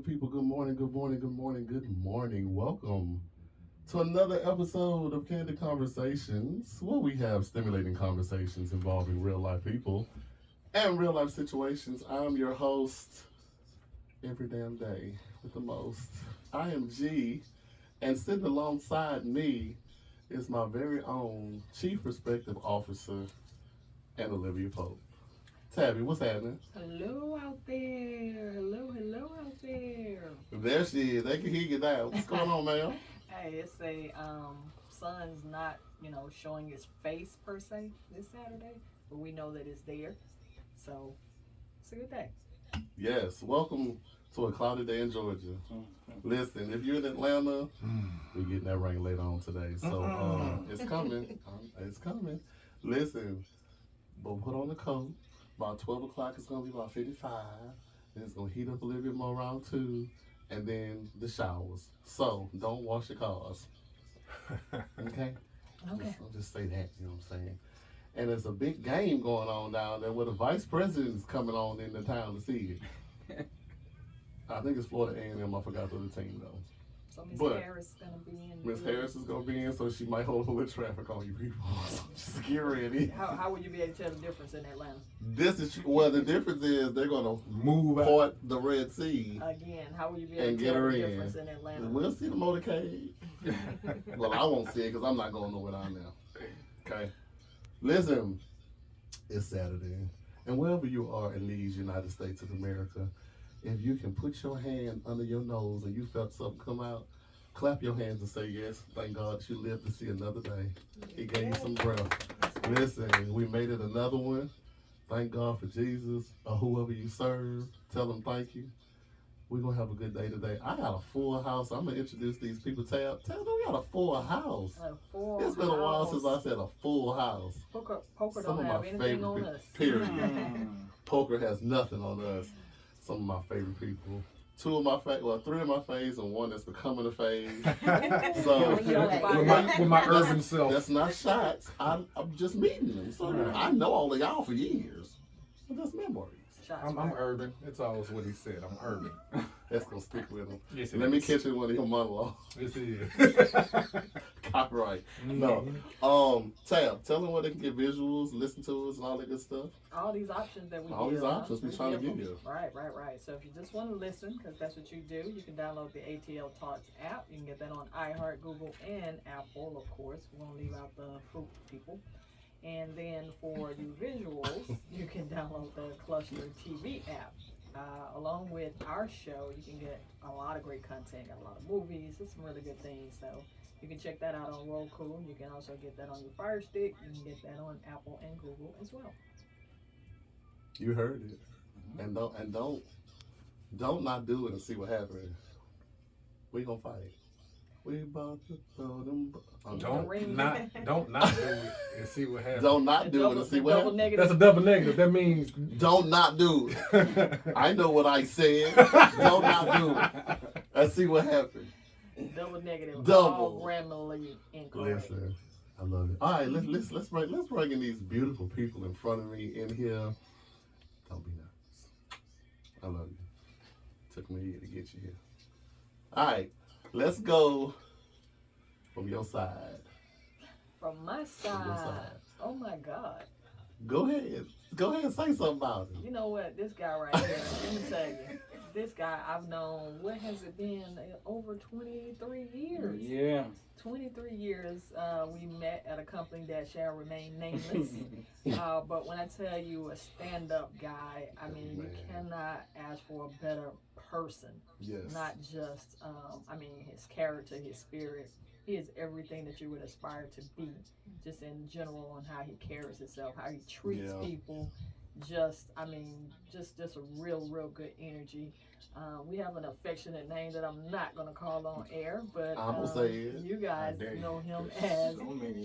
good people. Good morning, good morning, good morning, good morning. Welcome to another episode of Candid Conversations, where we have stimulating conversations involving real life people and real life situations. I'm your host every damn day with the most. I am G, and sitting alongside me is my very own Chief Perspective Officer and Olivia Pope. Tabby, what's happening? Hello out there. Hello out there. There she is. They can hear you now. What's going on, man? Hey, it's a sun's not, showing its face per se this Saturday, but we know that it's there. So it's a good day. Yes, welcome to a cloudy day in Georgia. Listen, if you're in Atlanta, we're getting that rain later on today. So it's coming. It's coming. Listen, but put on the coat. About 12 o'clock, it's going to be about 55. Then it's going to heat up a little bit more around 2. And then the showers. So don't wash your cars. Okay? Okay. I'll just say that, you know what I'm saying? And there's a big game going on down there where the vice president is coming on in the town to see it. I think it's Florida A&M. I forgot the other team, though. So Miss But Harris is going to be in. Miss Harris is going to be in, so she might hold a little traffic on you people. So just get ready. How would you be able to tell the difference in Atlanta? The difference is they're going to move out. part the Red Sea. Again, how would you be able And to get tell her the in. difference in Atlanta? We'll see the motorcade. Well, I won't see it because I'm not going nowhere down there. Okay? Listen, it's Saturday. And wherever you are in these United States of America, if you can put your hand under your nose and you felt something come out, clap your hands and say yes. Thank God you lived to see another day. He gave you some breath. Listen, we made it another one. Thank God for Jesus or whoever you serve. Tell them thank you. We're going to have a good day today. I got a full house. I'm going to introduce these people. Tell them we got a full house. It's been a while since I said a full house. Poker Some don't of have my anything on favorite us. period. Poker has nothing on us. Some of my favorite people. Three of my faves and one that's becoming a fave. So with my urban self. That's not shots. I'm just meeting them. So I know all of y'all for years. But that's memories. I'm urban. It's always what he said. I'm urban. That's gonna stick with him. Yes, Let me catch it in one of your monologues. Yes, it is. Copyright. No. Tab, tell them where they can get visuals, listen to us, and all that good stuff. All these options that we All give, these options we trying to give you. Right. So if you just want to listen, because that's what you do, you can download the ATL Talks app. You can get that on iHeart, Google, and Apple, of course. We won't leave out the fruit people. And then for you visuals, you can download the Cluster TV app. Along with our show, you can get a lot of great content, got a lot of movies, there's some really good things. So you can check that out on Roku. You can also get that on your Fire Stick. You can get that on Apple and Google as well. You heard it. And don't not do it and see what happens. We gonna fight. We about to throw them. Don't not do it and see what happens. Don't not do it and see what happens. That's a double negative. That means don't not do it. I know what I said. Don't not do it and see what happens. Double negative. Double. All grammarly incorrect. Listen, I love it. All right, let's bring in these beautiful people in front of me in here. Don't be nervous. I love you. Took me a year to get you here. All right, let's go from your side. From my side. Oh my God. Go ahead and say something about it. You know what? This guy right here, let me tell you. This guy I've known, what has it been? Over 23 years. Yeah. 23 years. We met at a company that shall remain nameless. But when I tell you a stand-up guy, I mean, you cannot ask for a better person. Yes. Not just, his character, his spirit. He is everything that you would aspire to be, just in general, on how he carries himself, how he treats people. Just a real good energy. We have an affectionate name that I'm not going to call on air, but I'm going to say it. You guys know him as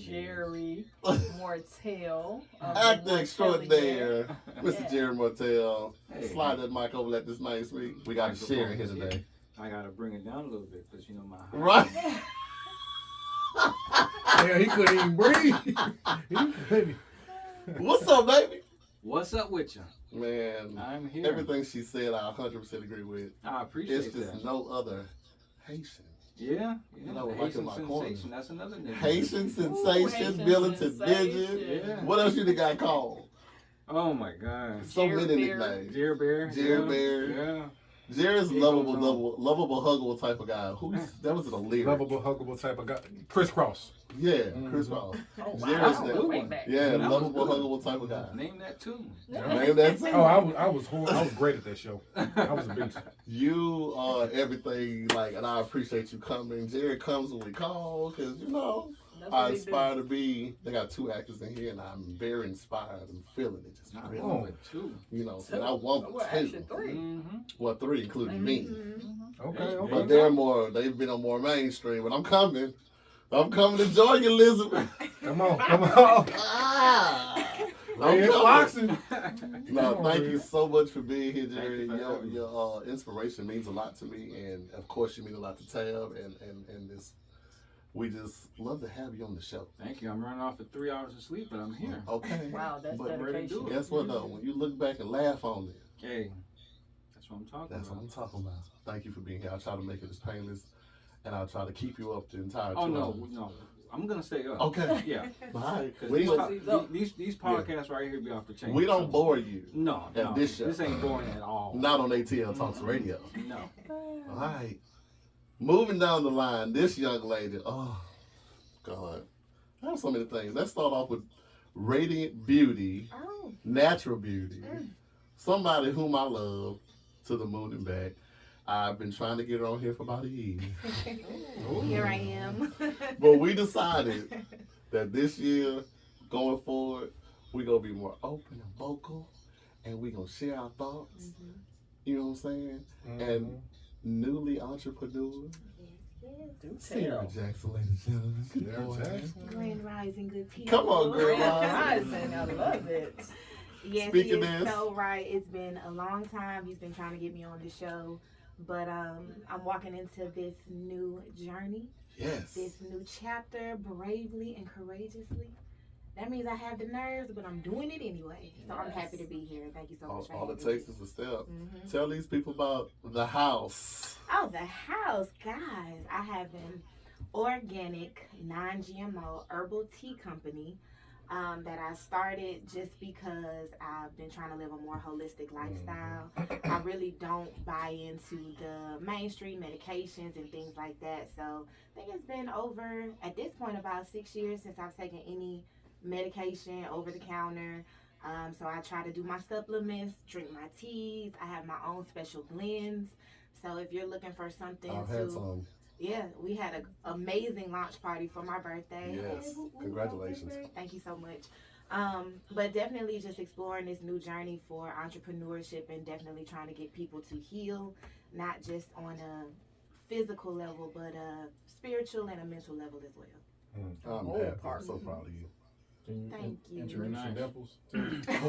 Jerry Mortel. Actor extraordinaire, Mr. Yeah. Jerry Mortel. Hey. Slide that mic over, let this man speak. We got Ciera here today. I gotta bring it down a little bit because my height. Right? yeah, he couldn't even breathe. What's up, baby? What's up with you? Man, I'm here. everything she said, I 100% agree with. I appreciate It's just that. no other Haitian. Yeah, You know, the like in Haitian my corner. sensation. That's another name. Haitian Ooh, sensation, Haitian militant sensation. midget. Yeah. What else you done got called? Oh my God. So Jerry many Bear. nicknames. Jerry Bear. Jerry yeah. Bear. Yeah. Jerry's He lovable, goes on. lovable, huggable type of guy. That was a lyric. Lovable, huggable type of guy. Crisscross. Yeah, Chris Ross. Oh, wow. Jerry's That that. was way back. Yeah, That was lovable, good. huggable type of guy. Name that too. Name that too. Oh, I was great at that show. I was a beast. You are everything, like, and I appreciate you coming. Jerry comes when we call, because, you know, That's I what he aspire to be. They got 2 actors in here, and I'm very inspired and feeling it. Just I really, love it too. you know, do. and I want Well, 2. actually 3. Mm-hmm. Well, 3, including me. Okay, Hey, okay. But they've been on more mainstream, but I'm coming. I'm coming to join you, Elizabeth. Come on. Ah, I'm Red coming. Foxing. No, Come on, thank man. you so much for being here, Thank Jerry. you for having me. Your inspiration means a lot to me, and of course, you mean a lot to Tab, and this. We just love to have you on the show. Thank you. I'm running off at 3 hours of sleep, but I'm here. Okay. Wow, that's But dedication. guess what though? When you look back and laugh on it, Hey, that's what I'm talking that's what about. I'm talking about. Thank you for being here. I'll try to make it as painless, and I'll try to keep you up the entire. Oh 2 no, hours. no. I'm gonna stay up. Okay. Yeah. All right. 'Cause We these, don't, these podcasts right here be off the chain. we don't bore you. No, at no. this show. This ain't boring at all. Not on ATL Talks Radio. No. All right. Moving down the line, this young lady. Oh, God. I have so many things. Let's start off with radiant beauty, Oh, natural beauty. Somebody whom I love to the moon and back. I've been trying to get her on here for about a year. here I am. But we decided that this year, going forward, we're going to be more open and vocal, and we're going to share our thoughts. You know what I'm saying? And newly entrepreneur, Do Ciera tell. Jackson, ladies and gentlemen. Good Ciera morning. Jackson. Grand Rising, good people. Come on, girl. Rising, I love it. Yes, Speaking he is this. so right. It's been a long time. He's been trying to get me on the show. But I'm walking into this new journey, Yes. this new chapter, bravely and courageously. That means I have the nerves, but I'm doing it anyway. So I'm Yes. happy to be here. Thank you so much for All it having me. takes is a step. Mhm. Tell these people about the house. Oh, the house, guys. I have an organic, non-GMO herbal tea company that I started just because I've been trying to live a more holistic lifestyle. I really don't buy into the mainstream medications and things like that. So I think it's been over, at this point, about 6 years since I've taken any medication over the counter. So I try to do my supplements, drink my teas. I have my own special blends. So if you're looking for something I've had to, some. yeah, we had an amazing launch party for my birthday. Yes. Hey, woo, woo, Congratulations. happy birthday. Thank you so much. But definitely just exploring this new journey for entrepreneurship and definitely trying to get people to heal, not just on a physical level, but a spiritual and a mental level as well. I'm whole happy. part. I'm so proud of you. Can Thank you. introduce Nice. your dimples? Oh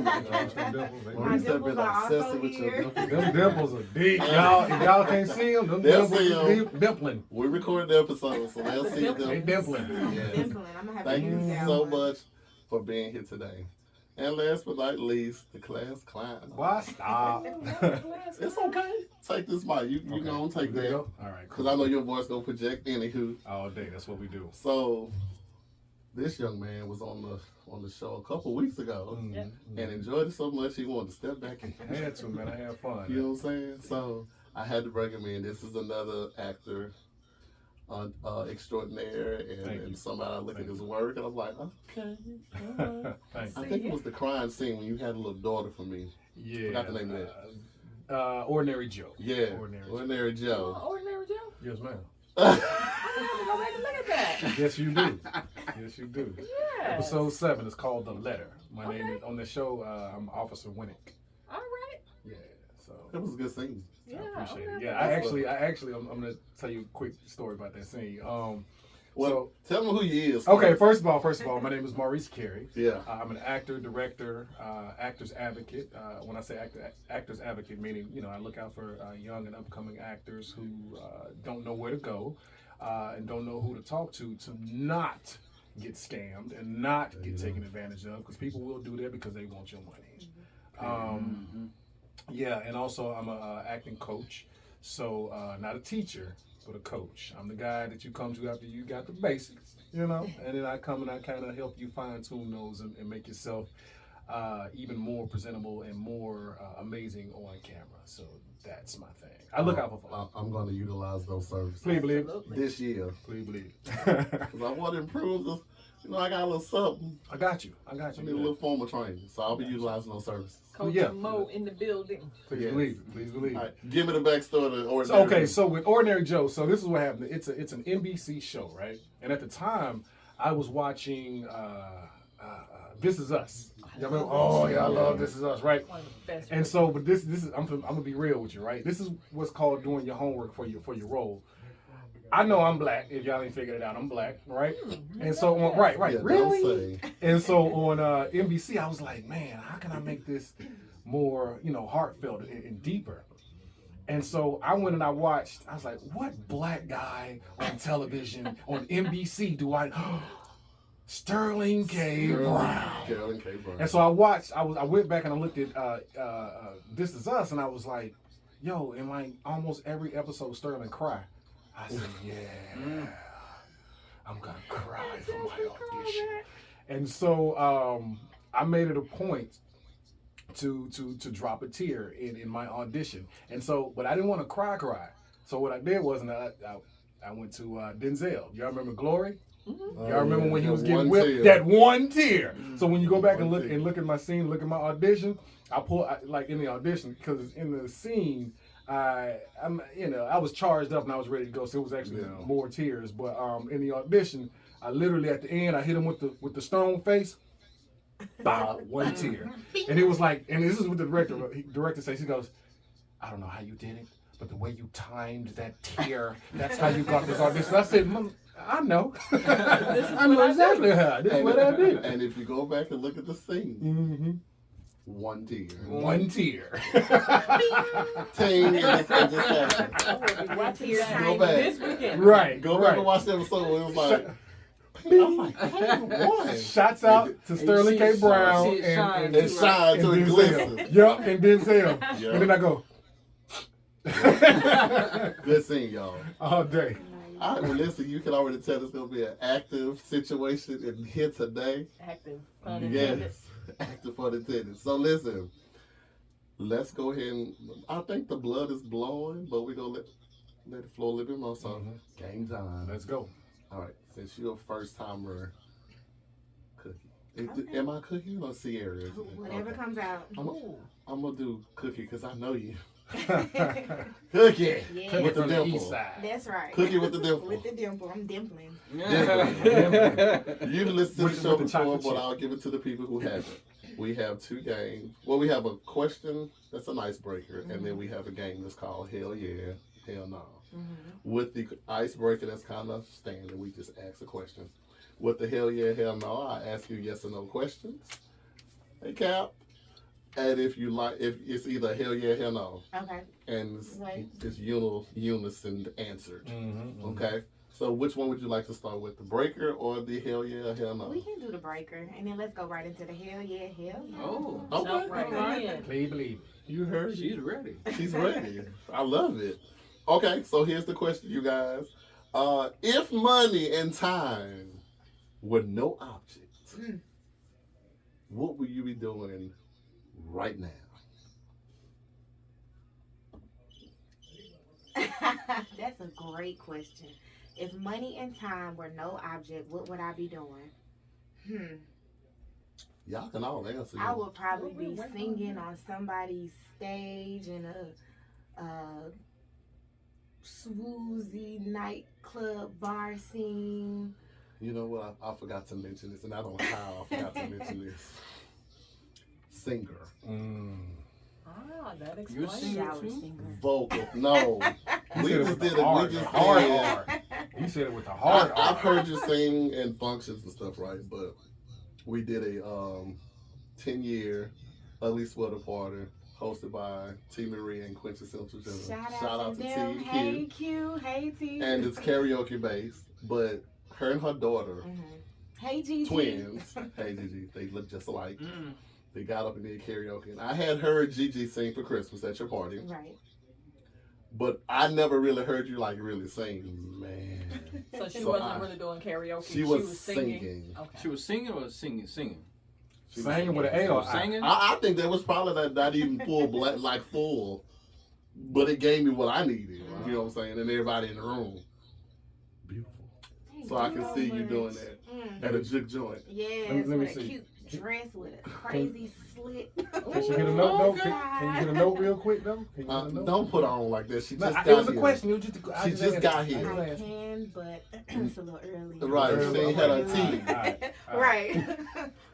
my Introduce gosh. them dimples. My Maurice have dimples been are obsessive also with your here. dimples. Them dimples are deep. Y'all, if y'all can't see them, them They'll dimples see is 'em. dimpling. We recorded the episode, so they'll see They them. dimpling. Yes. Dimpling. I'm gonna have Thank to you use that so one. much for being here today. And last but not least, the class clown. Why stop? It's okay. Take this mic. You Okay. gonna take There you that. go. All right. Because I know your voice gonna project anywho. All day. That's what we do. So this young man was on the show a couple weeks ago Mm, Yep. mm. and enjoyed it so much he wanted to step back in. I had to, man. I had fun. You know what I'm saying? So I had to bring him in. This is another actor extraordinaire Thank you. and somebody I look Thank at his you. work and I'm like, okay. all right. Thanks. I think it was the crying scene when you had a little daughter for me. Yeah. Forgot the name of that. Ordinary Joe. Yeah. Ordinary Joe. Ordinary Joe. Ordinary Joe. Yes, ma'am. I have to go back and look at that. Yes, you do. Yes, you do. Yes. Episode 7 is called The Letter. My name Okay. is on the show. I'm Officer Winnick. All right. Yeah. So It was a good scene. Yeah. I appreciate I'm it. gonna Yeah, have to- I actually, I'm gonna tell you a quick story about that scene. Well, tell me who you is. Okay, first of all, my name is Maurice Carey. Yeah. I'm an actor, director, actors advocate. When I say actors advocate, meaning I look out for young and upcoming actors who don't know where to go and don't know who to talk to not get scammed and not get taken advantage of, because people will do that because they want your money. Yeah, and also I'm a acting coach. So not a teacher, but a coach. I'm the guy that you come to after you got the basics, and then I come and I kind of help you fine tune those and make yourself even more presentable and more amazing on camera. So that's my thing. I look out for folks. I'm going to utilize those services Please believe Absolutely. this year Please believe because I want to improve this. I got a little something. I got you. I need a little formal training, so I'll be utilizing those services. Coach Yeah. Mo in the building. Please Yes. believe it. Please believe All it. right, give me the backstory to Ordinary. Okay, so with Ordinary Joe, so this is what happened. It's an NBC show, right? And at the time, I was watching This Is Us. Y'all remember? Oh yeah, I love This Is Us, right? One of the best. And so, but this is I'm gonna be real with you, right? This is what's called doing your homework for your role. I know I'm black. If y'all ain't figured it out, I'm black, right? And so on, right, Yeah, really? don't say. And so on NBC, I was like, man, how can I make this more, heartfelt and deeper? And so I went and I watched. I was like, what black guy on television on NBC do I? Sterling K. Brown. Sterling K. Brown. And so I watched. I went back and I looked at This Is Us, and I was like, yo, in like almost every episode, Sterling cry. I said, yeah, I'm gonna cry for my audition. And so I made it a point to drop a tear in my audition. And so, but I didn't want to cry. So what I did was, I went to Denzel. Y'all remember Glory? Y'all remember when he was getting whipped? That one tear. So when you go back and look at my scene, look at my audition, I in the audition because in the scene. I was charged up and I was ready to go, so it was actually more tears. But in the audition, I literally at the end I hit him with the stone face, one tear, and it was like, and this is what the director says. He goes, I don't know how you did it, but the way you timed that tear, that's how you got this audition. I said, I know, I know exactly how. This is what I did. And if you go back and look at the scene. One tear. One tear. Team, it just happened. Watch Tears that Go back. this weekend. Right. Go back and watch the episode where it was like, I'm like, hey, one. Shouts out to Sterling K. Brown and It shines to it glistens. Yup, and Denzel. Yeah. And then I go. Good scene, y'all. All day. Well, listen, you can already tell it's going to be an active situation in here today. Active. Pun intended. Yes. Active for the tennis. So listen, let's go ahead and I think the blood is blowing, but we're gonna let it flow a little bit more. So game time. Let's go. All right, since you're a first timer, Cookie. Okay. Am I Cookie or Ciera? Whatever comes out. I'm gonna do Cookie because I know you. Cookie. Yeah. With the From the dimple. east side. That's right. Cookie with the dimple. With the dimple. I'm dimpling. You've listened to the show With the before, chocolate but chip. I'll give it to the people who haven't. We have two games. Well, we have a question that's an icebreaker, and then we have a game that's called Hell Yeah, Hell No. With the icebreaker, that's kind of standard. We just ask a question. With the Hell Yeah, Hell No, I ask you yes or no questions. Hey, Cap. And if it's either hell yeah, hell no. Okay. And Right. it's unison answered. Okay? So which one would you like to start with? The breaker or the hell yeah, hell no? We can do the breaker, and then let's go right into the hell yeah, hell no. Oh, Okay. Jump right in. Please believe You heard it. she's ready. She's ready. I love it. Okay, so here's the question, you guys. If money and time were no object, what would you be doing right now? That's a great question. If money and time were no object, what would I be doing? Y'all can all answer. I would probably be singing on somebody's stage in a swoozy nightclub bar scene. You know what? I forgot to mention this, and I don't know how I forgot to mention this. Singer. Ah, that You're explains singing it. Shower too? singer. Vocal. No. We said it just with did the it. hard, We just hard did. R. You said it with the hard I've R. heard you sing in functions and stuff, right? But we did a 10-year Ugly Sweater Party hosted by T. Marie and Quincy Central. Shout out to them. T. Hey Q. Hey T. And it's karaoke based, but her and her daughter, Hey Gigi. twins. Hey Gigi, they look just alike. They got up and did karaoke. And I had heard Gigi sing for Christmas at your party. Right. But I never really heard you like really sing, man. So she So wasn't really doing karaoke. She was singing. Okay. She was singing or singing? Singing. She was Singing with an A or I? Singing. I think that was probably not even full black, like full, but it gave me what I needed. You know what I'm saying? And everybody in the room, beautiful. So I can see you doing that at a juke joint. Yes, Let me with a see. cute dress with a crazy slit. Can she get a note though? Can you get a note real quick though? Can you get a note? Don't put her on like that. She No, just got it was a here. question. It was just She just got here. I can, but it's a little early. Right, she ain't had her Okay. tea. All right. Right.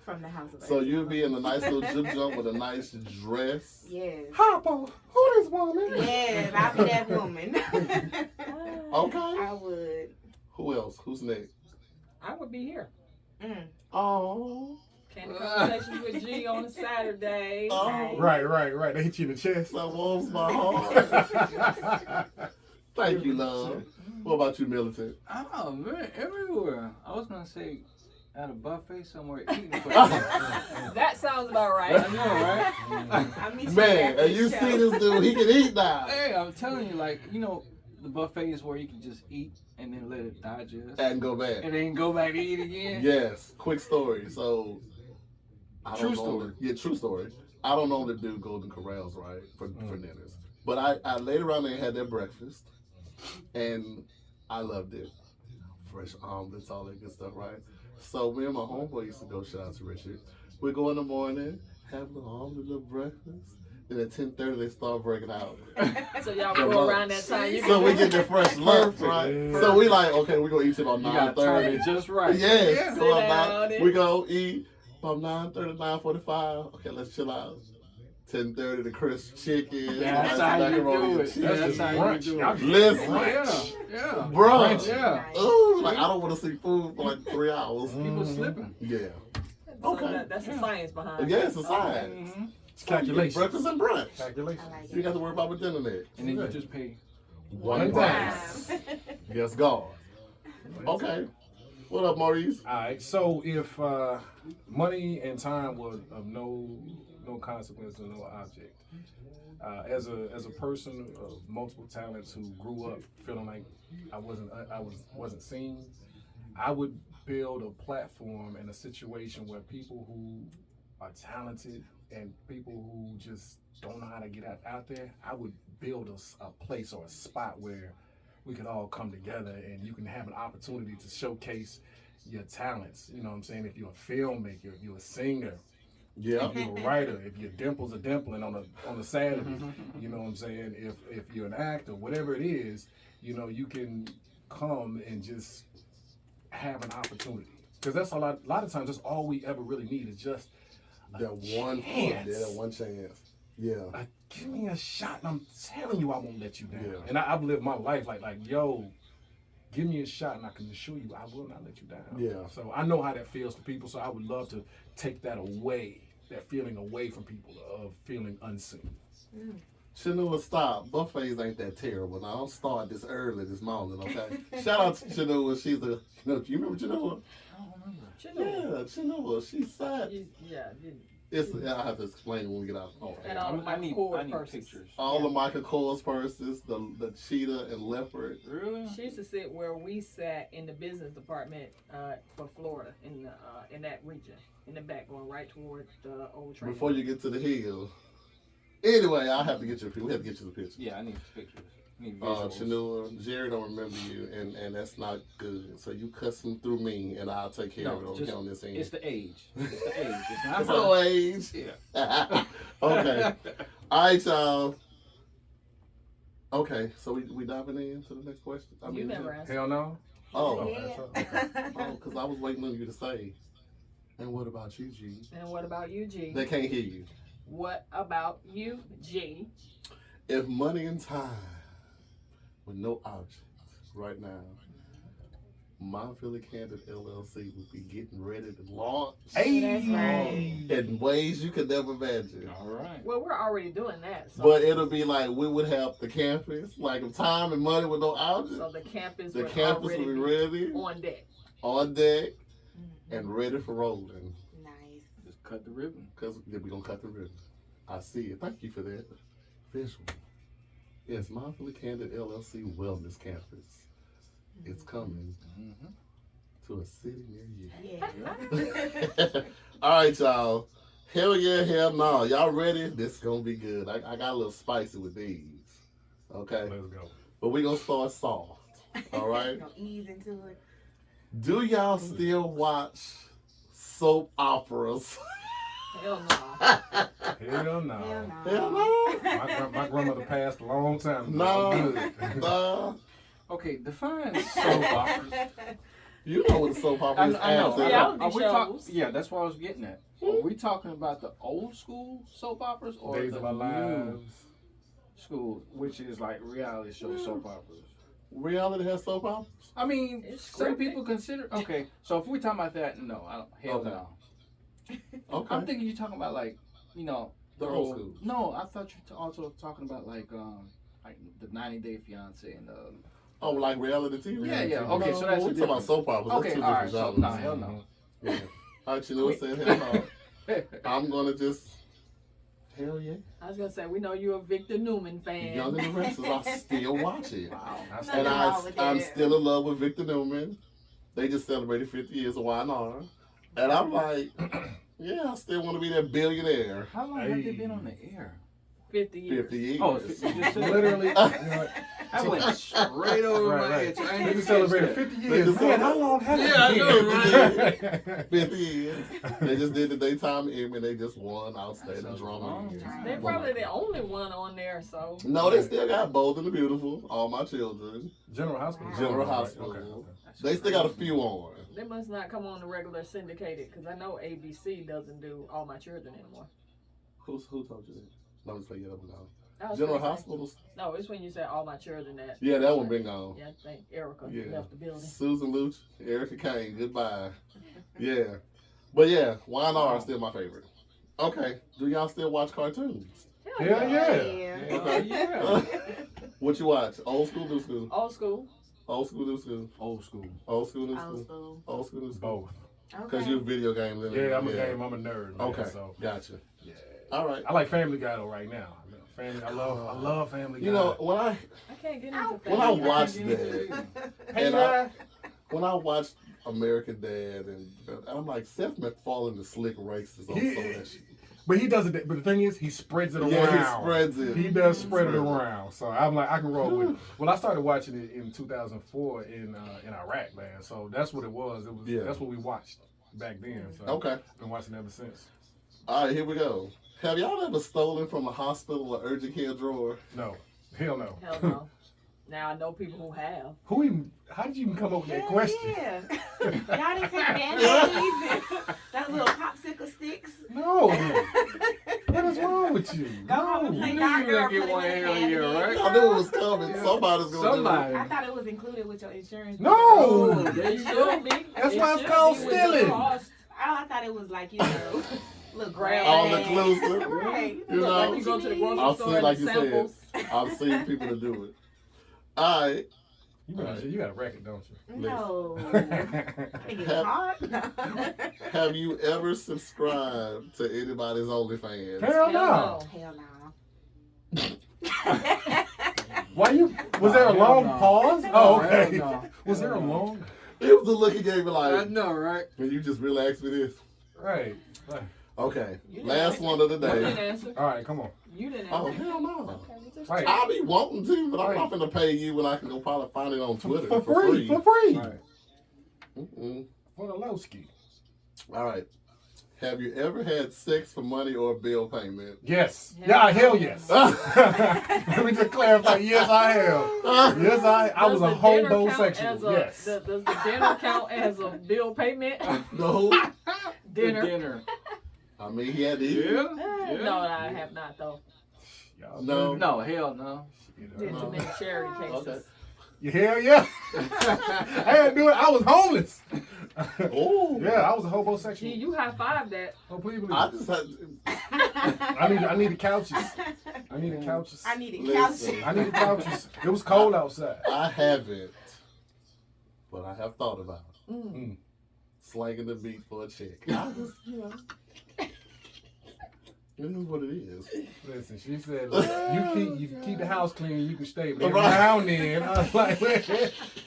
From the house of So you'll be in a nice little juke joint with a nice dress. Yes. Hopper, who this woman? Yes, I'll be that woman. Okay. I would. Who else? Who's next? I would be here. Mm. Oh. Candy Conversations with G on a Saturday. Oh. Right. They hit you in the chest. That warms my heart. Thank you, love. What about you, Militant? Oh man, everywhere. I was gonna say at a buffet somewhere eating. But That sounds about right. I know, right? I'll meet you Man, after and the you show. see this dude, he can eat now. Hey, I'm telling you, like, you know, the buffet is where you can just eat and then let it digest And go back. and then go back to eat again. Yes, quick story. So, True story. Yeah, true story. I don't normally do Golden Corrals, right, for dinners. But I later on there had their breakfast, and I loved it. Fresh omelets, all that good stuff, right? So me and my homeboy used to go, shout out to Richard. We go in the morning, have a little omelet, little breakfast. Then at 10:30 they start breaking out. So y'all go around that time. You So can we get the fresh lunch, right? Yeah. So we like, okay, we're gonna eat till about You gotta time 9:30. it just right. Yes. Yeah. So Sit about, down we go eat about 9:30, 9:45. Okay, let's chill out. 10:30 the crisp chicken. That's nice how you macaroni do and it. cheese. That's how you brunch. do Y'all it. get Listen. brunch. Yeah. Brunch. Yeah. Ooh, like I don't want to see food for like 3 hours. People slipping. Yeah. So Okay. that's the science behind Yeah, it. it's a science. Mm-hmm. It's calculations. Breakfast and brunch. Calculations. I like You it. got to worry about with dinner next. And then you just pay. One price. price. Yes, God. Okay. What up, Maurice? All right. So if money and time was of no consequence or no object, as a person of multiple talents who grew up feeling like I wasn't seen, I would build a platform and a situation where people who are talented and people who just don't know how to get out there, I would build a place or a spot where we could all come together and you can have an opportunity to showcase your talents. You know what I'm saying? If you're a filmmaker, if you're a singer, Yeah. if you're a writer, if your dimples are dimpling on a Saturday, you know what I'm saying? If you're an actor, whatever it is, you know, you can come and just have an opportunity. Because that's a lot of times that's all we ever really need is just That one chance. Yeah, that one chance. Yeah. give me a shot and I'm telling you I won't let you down. Yeah. And I've lived my life like yo, give me a shot and I can assure you I will not let you down. Yeah. So I know how that feels to people, so I would love to take that away, that feeling away from people of feeling unseen. Chanua, stop. Buffets ain't that terrible. Now, don't start this early this morning, okay? Shout out to Chanua. She's a, you remember Chanua? Yeah, Chanua. She's sad. I have to explain when we get out. Oh, And all the I need purses. pictures. all the Michael Kors purses, the cheetah and leopard. Really? She used to sit where we sat in the business department for Florida in that region, in the back, going right toward the old train. Before you get to the hill. Anyway, I have to get you. We have to get you the picture. Yeah, I need pictures. I need visuals. Chanua, Jerry don't remember you, and that's not good. So you cussing through me, and I'll take care of it just- on this end. It's the age. It's the age. It's not It's no age. Yeah. Okay. All right, y'all. Okay, so we diving into the next question. You never asked. Hell no. Oh, Yeah. because I was waiting on you to say. And what about you, G? And what about you, G? They can't hear you. What about you, G? If money and time with no objects right now, my Philly Candid LLC would be getting ready to launch That's right. in ways you could never imagine. All right. Well, we're already doing that. So, But it'll be like we would have the campus, like if time and money with no objects. so the campus The would campus already will be be ready, on deck. on deck, and ready for rolling. Nice. Just Cut the ribbon. Because we're going to cut the ribbon. I see it. Thank you for that visual. Yes, Mindfully Candid LLC Wellness Campus. It's coming to a city near you. Yeah. All right, y'all. Hell yeah, hell no. Y'all ready? This is going to be good. I got a little spicy with these. Okay? Let's go. But we're going to start soft. All right? Gonna ease into it. Do y'all still watch soap operas? Hell no. Hell no. Hell no. Hell no. My grandmother passed a long time ago. No. I'm good. No. Okay, define soap operas. You know what the soap opera is. I know. Al. Reality Are we shows. yeah, that's what I was getting at. Are we talking about the old school soap operas or Days the of Our new Lives. school, which is like reality show soap operas? Reality has soap operas? I mean, It's some scripted. people consider. Okay, so if we're talking about that, no, I don't. Hell Okay. no. Okay. I'm thinking you're talking about like, you know, The old school. No, I thought you were also talking about like the 90 Day Fiance and Oh, like reality TV? Yeah, yeah. Okay, No, so that's we're talking about different. soap operas. That's Okay, two all right. different So genres. no, hell no. Yeah. All right, you know what I'm saying? Hell no. I'm going to just, hell yeah. I was gonna say we know you're a Victor Newman fan. Young and the Restless, I still watch it. Wow. Nothing And wrong with I'm that. still in love with Victor Newman. They just celebrated 50 years of YNR. And I'm like, yeah, I still want to be that billionaire. How long have they been on the air? 50 years. 50 years. Oh, you just said Literally. You know, that went straight over Right, my right. head. So I ain't They even just celebrated catch that. 50 They years. just Man, how long have Yeah, I it know, been? 50 years. They just did the daytime Emmy and they just won Outstanding That's a Drama. long Years. time. They're probably the only one on there, so. No, they still got Bold and the Beautiful, All My Children. General Hospital. General Right, Hospital. Okay, okay. They still got a few on. They must not come on the regular syndicated because I know ABC doesn't do All My Children anymore. Who told you that? Let me say yeah, that one gone. I was General gonna say- Hospitals. No, it's when you said All My Children that. Yeah, that one been gone. Yeah, I think Erica Yeah. left the building. Susan Luch, Erica Kane, goodbye. Yeah. But yeah, YNR is still my favorite. Okay. Do y'all still watch cartoons? Hell Hell yeah. Yeah. Okay. Yeah. What you watch? Old school, new school? Old school. Old school, new school? Old school. Old school, new Old school? school. Old school, new school? Both. Because Okay. you're a video game living. Yeah, I'm a nerd. Man, Okay, So, gotcha. yeah. All right. I like Family Guy though right now. Family, I love Family Guy. You know, when I I can't get into when I family. watched Family that, Hey, and Guy. when I watched American Dad, and I'm like, Seth MacFarlane, the slick racist on He- some of that shit. But he does it. But the thing is, he spreads it around. Yeah, he spreads it. He does spread it Spreads it. around. So I'm like, I can roll with it. Well, I started watching it in 2004 in Iraq, man. So that's what it was. It was Yeah. That's what we watched back then. So Okay. I've been watching ever since. All right, here we go. Have y'all ever stolen from a hospital or urgent care drawer? No, hell no. Hell no. Now I know people who have. Who even? How did you even come up with that Hell question? Yeah. Y'all didn't take Band-Aids and that little popsicle sticks. No. What is wrong with you? Go home and No. play You knew you doctor were or gonna put get it one in the hell yeah, cabinet. right? I knew it was coming. Somebody's gonna Somebody. I thought it was included with your insurance. No. There you go. That's why it's called stealing. Oh, I thought it was like, little grab All bag. inclusive. Right. You know, Like you go to the grocery I'll store see, and like the you said. samples. I've seen people to do it. All right. You got a record, don't you? No. I think it's Have- hard. Have you ever subscribed to anybody's OnlyFans? Hell Hell no. Hell no. Why you? Was there a Hell long no. pause? No, Oh, okay. hell no. Was there a long? It was the look he gave me I like, know, right? can you just really ask me this? Right. Okay. You didn't Last answer. one of the You didn't day. answer. All right, come on. You didn't Oh, answer. hell no. Okay, we just Right. I be wanting to, but I'm Right. not going to pay you when I can go probably find it on Twitter For free. For free. Right. Mm-mm. For the Lowski. All right. Have you ever had sex for money or bill payment? Yes. Hell Yeah, no. hell yes. Let me just clarify. Yes, I have. Yes, I Does was a the dinner count homosexual. as a- Yes. Does the dinner count as a bill payment? No. Dinner. Dinner. I mean, he had to eat. Yeah. No, I have not though. Y'all No. No, hell no. Did too many charity cases. Okay. Yeah, hell yeah. I had to do it. I was homeless. Oh. Yeah, I was a Gee, homosexual. you high five that. Oh, please believe I it. just had I need the couches. I need the couches. I need a Listen. couch. I need the couches. It was cold outside. I haven't, but I have thought about Mm. slanging the beat for a check. I just, It is what it is. Listen, she said, look, you keep the house clean, you can stay. But every Right. now and then, I was like,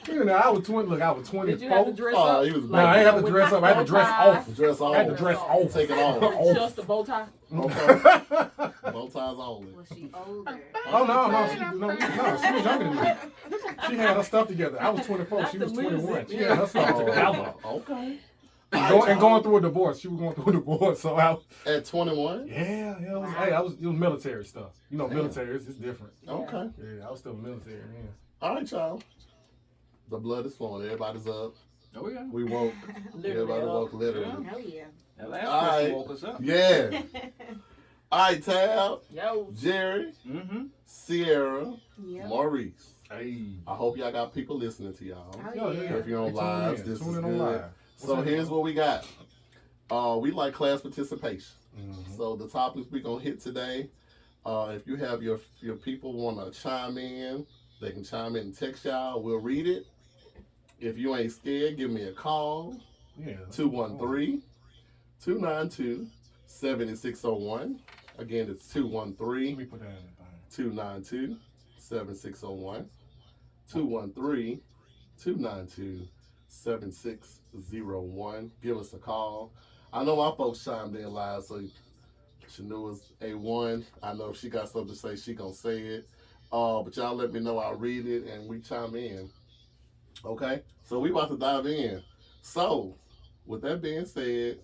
you know, I was 24. Did you have to dress Oh, up? he was No, I ain't have to dress up. I had to dress off. Dress off. I had to dress off. Take it off. Just a bow tie? Okay. Bow ties only. Was she older? Oh no, she was younger than me. She had her stuff together. I was 24. Not She the was 21. music. She had her stuff together. Okay. And going through a divorce. She was going through a divorce. So At 21? it was military stuff. You know, military it's different. Okay. Yeah, I was still military. Yeah. All right, y'all. The blood is flowing. Everybody's up. Oh yeah. We woke. Literally Everybody up. woke literally. Oh yeah. That last All question right. woke us up. Yeah. All right, Tab, Yo. Jerry, Mm-hmm. Ciera, Yep. Maurice. Hey. I hope y'all got people listening to y'all. Oh, yeah. If you're on Tune live, in. this Tune is in on good. live. So What's here's up? what we got. We like class participation. Mhm. So the topics we're gonna hit today. If you have your people want to chime in, they can chime in and text y'all. We'll read it. If you ain't scared, give me a call. Yeah. 213-292-7601. Again, it's Let me put that in the thing. 213-292-7601. 213-292-7601. Give us a call. I know our folks chimed in live, so Shanua's A1. I know if she got something to say, she gonna say it. But y'all let me know. I'll read it and we chime in. Okay? So we about to dive in. So, with that being said,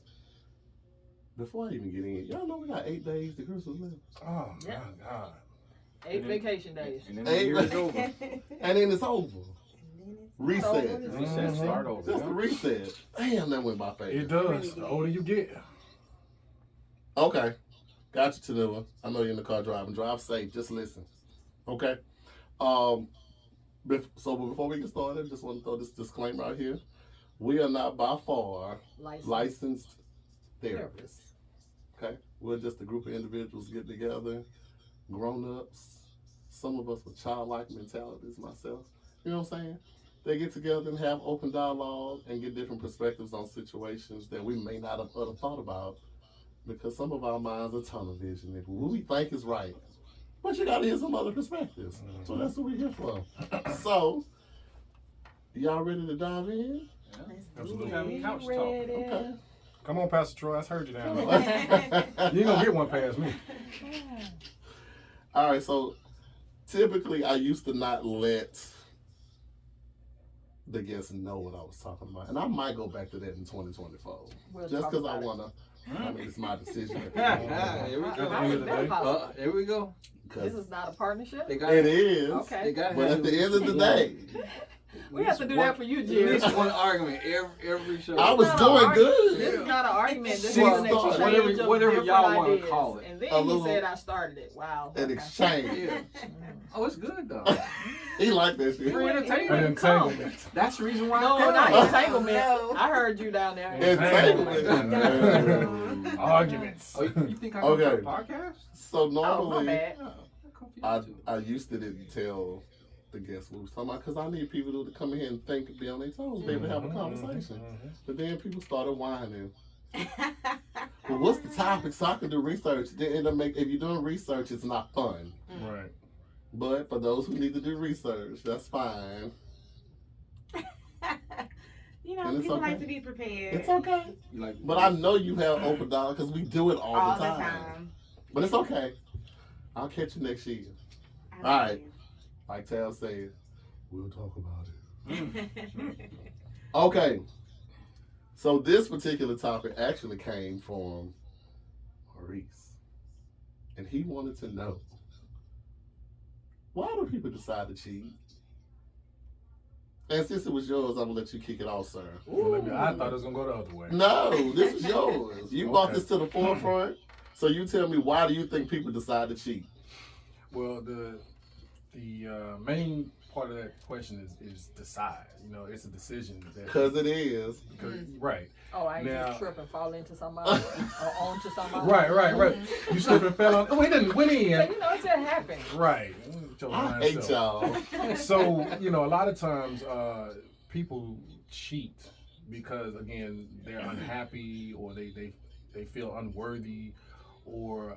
before I even get in, y'all know we got 8 days to Christmas left. Oh Yeah. my God. 8 vacation days. And then the year is over. And then it's over. Reset. Reset, start over. Just a reset. Damn, that went by It fast. does. The older you get. Okay. Got you, Tanua. I know you're in the car driving. Drive safe. Just listen. Okay. So before we get started, just want to throw this disclaimer out here. We are not by far licensed therapists. Okay? We're just a group of individuals getting together, grown-ups, some of us with childlike mentalities, myself. You know what I'm saying? They get together and have open dialogue and get different perspectives on situations that we may not have other thought about because some of our minds are tunnel vision. If what we think is right, but you gotta hear some other perspectives. So that's what we're here for. So, y'all ready to dive in? Absolutely. We having couch talk. Okay. Come on, Pastor Troy. I heard you down there. You ain't gonna get one past me. All right, so typically I used to not let the guests know what I was talking about. And I might go back to that in 2024. We'll Just talk because I about it. want to. I mean, it's my decision. Here we At the go. end of the day. Here we go. This is not a partnership? They got It is. Okay. They got But at the end of the day, We have to do that for you, At Jerry. least one argument every show. I was Not doing an argu- good. This is not an argument. This is She an started. exchange of Whatever different y'all wanna ideas. call it. And then A he little- said I started it. Wow. An Okay. exchange. Yeah. Oh, it's good though. He liked that shit. Free An entertainment. entanglement. That's the reason why. No, I come. not entanglement. No. I heard you down there. Entanglement. Arguments. Oh, you think I come Okay. for a podcast? So Oh, my normally, bad. No, I come for you too. I used to didn't tell the guests what we was talking about because I need people to come in here and think and be on their toes, be able to have a conversation. But then people started whining. Well, what's the topic? So I can do research. Then end up if you're doing research, it's not fun. Right. But for those who need to do research, that's fine. You know, And it's people okay. like to be prepared. It's okay. You like, But I know you have open dialogue because we do it all the time. But it's okay. I'll catch you next year. I All right. love Like Tal said, we'll talk about it. you. Okay. So this particular topic actually came from Maurice. And he wanted to know, why do people decide to cheat? And since it was yours, I'm going to let you kick it off, sir. I thought it was gonna go the other way. No, this is yours. You brought Okay. this to the forefront. So you tell me, why do you think people decide to cheat? Well, the main part of that question is decide. You know, it's a decision that Because it is. right. Oh, I ain't Now- just trip and fall into somebody or onto somebody. Right. You slipped and fell on. Oh, it didn't went So, in. you know, it's just happened. Right. Your I lying hate self. y'all. So, you know, a lot of times people cheat because, again, they're unhappy or they feel unworthy or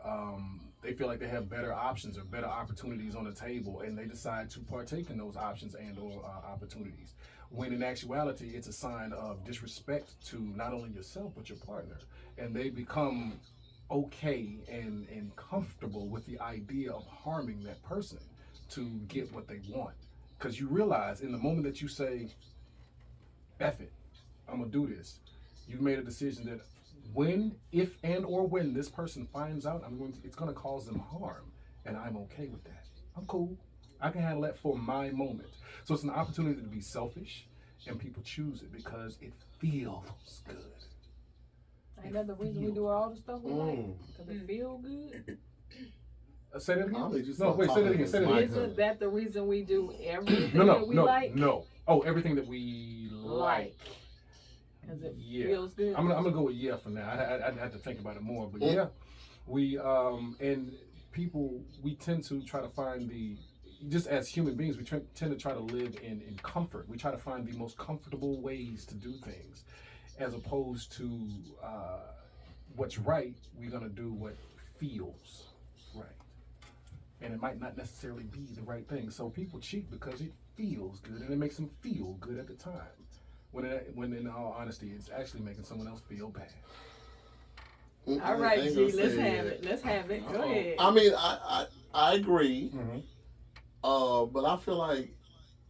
they feel like they have better options or better opportunities on the table, and they decide to partake in those options and or opportunities. When in actuality, it's a sign of disrespect to not only yourself but your partner, and they become okay and comfortable with the idea of harming that person to get what they want. Because you realize in the moment that you say, F it, I'm gonna do this, you've made a decision that when, if, and or when this person finds out, it's gonna cause them harm, and I'm okay with that. I'm cool. I can handle that for my moment. So it's an opportunity to be selfish, and people choose it because it feels good. Ain't that the reason we do all the stuff we like? Because it feel good? Say that again? I'll let you No, start wait, say that talking again. Say that against again. my Isn't that the reason we do everything No, that we like? no. Oh, everything that we like. Because it Yeah. feels good. I'm gonna go with yeah for now. I'd have to think about it more, but yeah, we and people, we tend to try to find just as human beings, we tend to try to live in comfort. We try to find the most comfortable ways to do things, as opposed to what's right. We're gonna do what feels right, and it might not necessarily be the right thing. So people cheat because it feels good and it makes them feel good at the time. When in all honesty, it's actually making someone else feel bad. All right, Ain't G, gonna let's say have it. it. Let's have it. Go ahead. I mean, I agree. Mm-hmm. But I feel like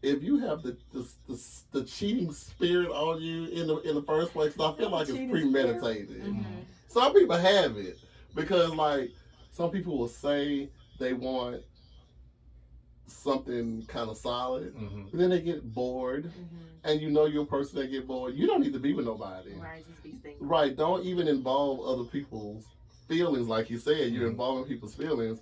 if you have the cheating spirit on you in the first place, 'cause I feel like it's Cheating premeditated. spirit? Some people have it because, like, some people will say they want something kind of solid, but then they get bored, and you know you're a person that get bored. You don't need to be with nobody. Right, just be single. Right, don't even involve other people's feelings. Like you said, you're involving people's feelings.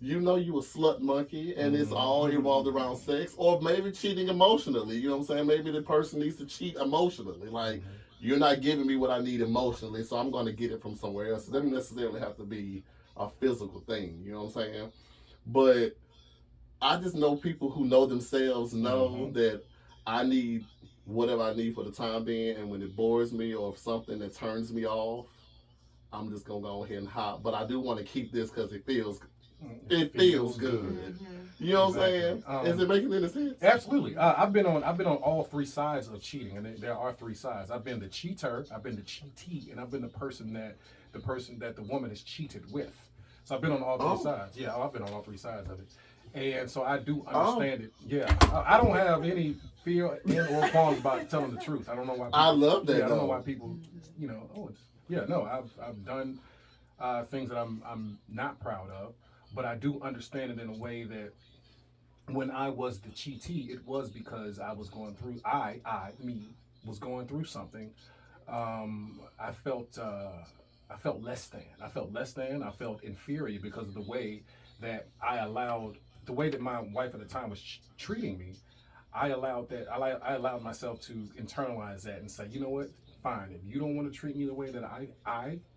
You know you a slut monkey, and it's all revolved around sex, or maybe cheating emotionally. You know what I'm saying? Maybe the person needs to cheat emotionally. Like, you're not giving me what I need emotionally, so I'm going to get it from somewhere else. It doesn't necessarily have to be a physical thing. You know what I'm saying? But I just know people who know themselves know that I need whatever I need for the time being, and when it bores me or something that turns me off, I'm just gonna go ahead and hop. But I do want to keep this because it feels good. You know what I'm saying? Is it making any sense? Absolutely. I've been on all three sides of cheating, and there are three sides. I've been the cheater, I've been the cheatee, and I've been the person that the woman is cheated with. So I've been on all three sides. Yeah, I've been on all three sides of it. And so I do understand it. Yeah, I don't have any fear or qualms about telling the truth. I don't know why. People, I love that. Yeah, I don't know why people, I've done things that I'm not proud of, but I do understand it in a way that when I was the cheatee, it was because I was going through. Me was going through something. I felt less than. I felt inferior because of the way that the way that my wife at the time was treating me. I allowed myself to internalize that and say, you know what, fine. If you don't want to treat me the way that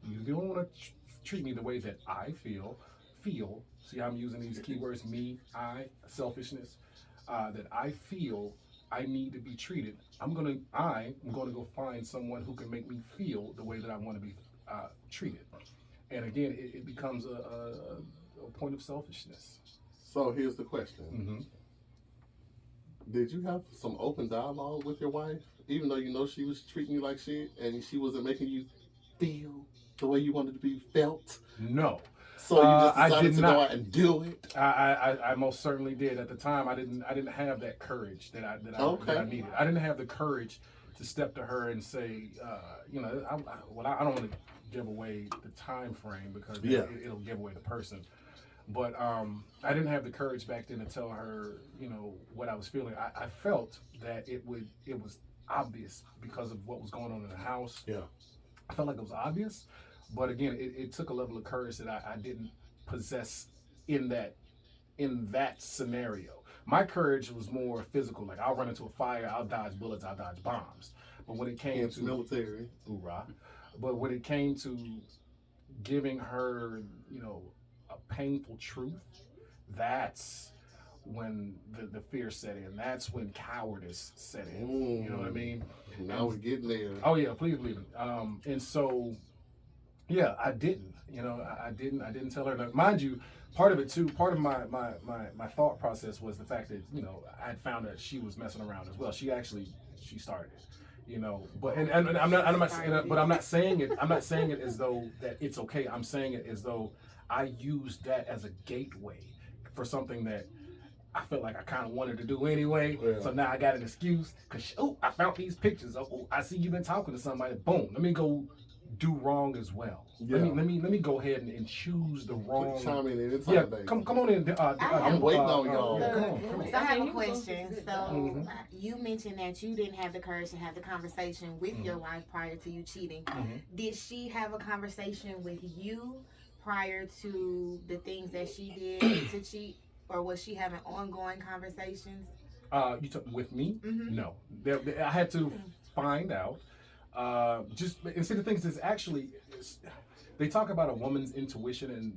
you don't want to treat me the way that I feel. See how I'm using these keywords? Me, I, selfishness. That I feel I need to be treated. I'm gonna go find someone who can make me feel the way that I want to be treated. And again, it becomes a point of selfishness. So here's the question. Did you have some open dialogue with your wife, even though you know she was treating you like shit and she wasn't making you feel the way you wanted to be felt? No. So you just decided to go out and do it? I most certainly did. At the time, I didn't have that courage that I needed. I didn't have the courage to step to her and say, I don't want to give away the time frame because it'll give away the person. But I didn't have the courage back then to tell her, what I was feeling. I felt that it was obvious because of what was going on in the house. Yeah. I felt like it was obvious. But again, it took a level of courage that I didn't possess in that scenario. My courage was more physical. Like, I'll run into a fire, I'll dodge bullets, I'll dodge bombs. But when it came to military, hoorah! But when it came to giving her, a painful truth, that's when the fear set in. That's when cowardice set in. You know what I mean? Now we're getting there. Oh yeah, please believe it. And so Yeah, I didn't. You know, I didn't tell her. Now, mind you, part of it too. Part of my thought process was the fact that I had found that she was messing around as well. She started it. You know, but and I'm not saying it. I'm not saying it as though that it's okay. I'm saying it as though I used that as a gateway for something that I felt like I kind of wanted to do anyway. Yeah. So now I got an excuse because I found these pictures. Oh, I see you've been talking to somebody. Boom. Let me go do wrong as well. Yeah. Let me go ahead and choose the wrong. Chime in anytime, Yeah, baby. come on in. I'm waiting on y'all. Come on. So I have a question. So Mhm. you mentioned that you didn't have the courage to have the conversation with your wife prior to you cheating. Mhm. Did she have a conversation with you prior to the things that she did to cheat, or was she having ongoing conversations? You took with me? Mhm. No, I had to find out. And see the things is actually they talk about a woman's intuition, and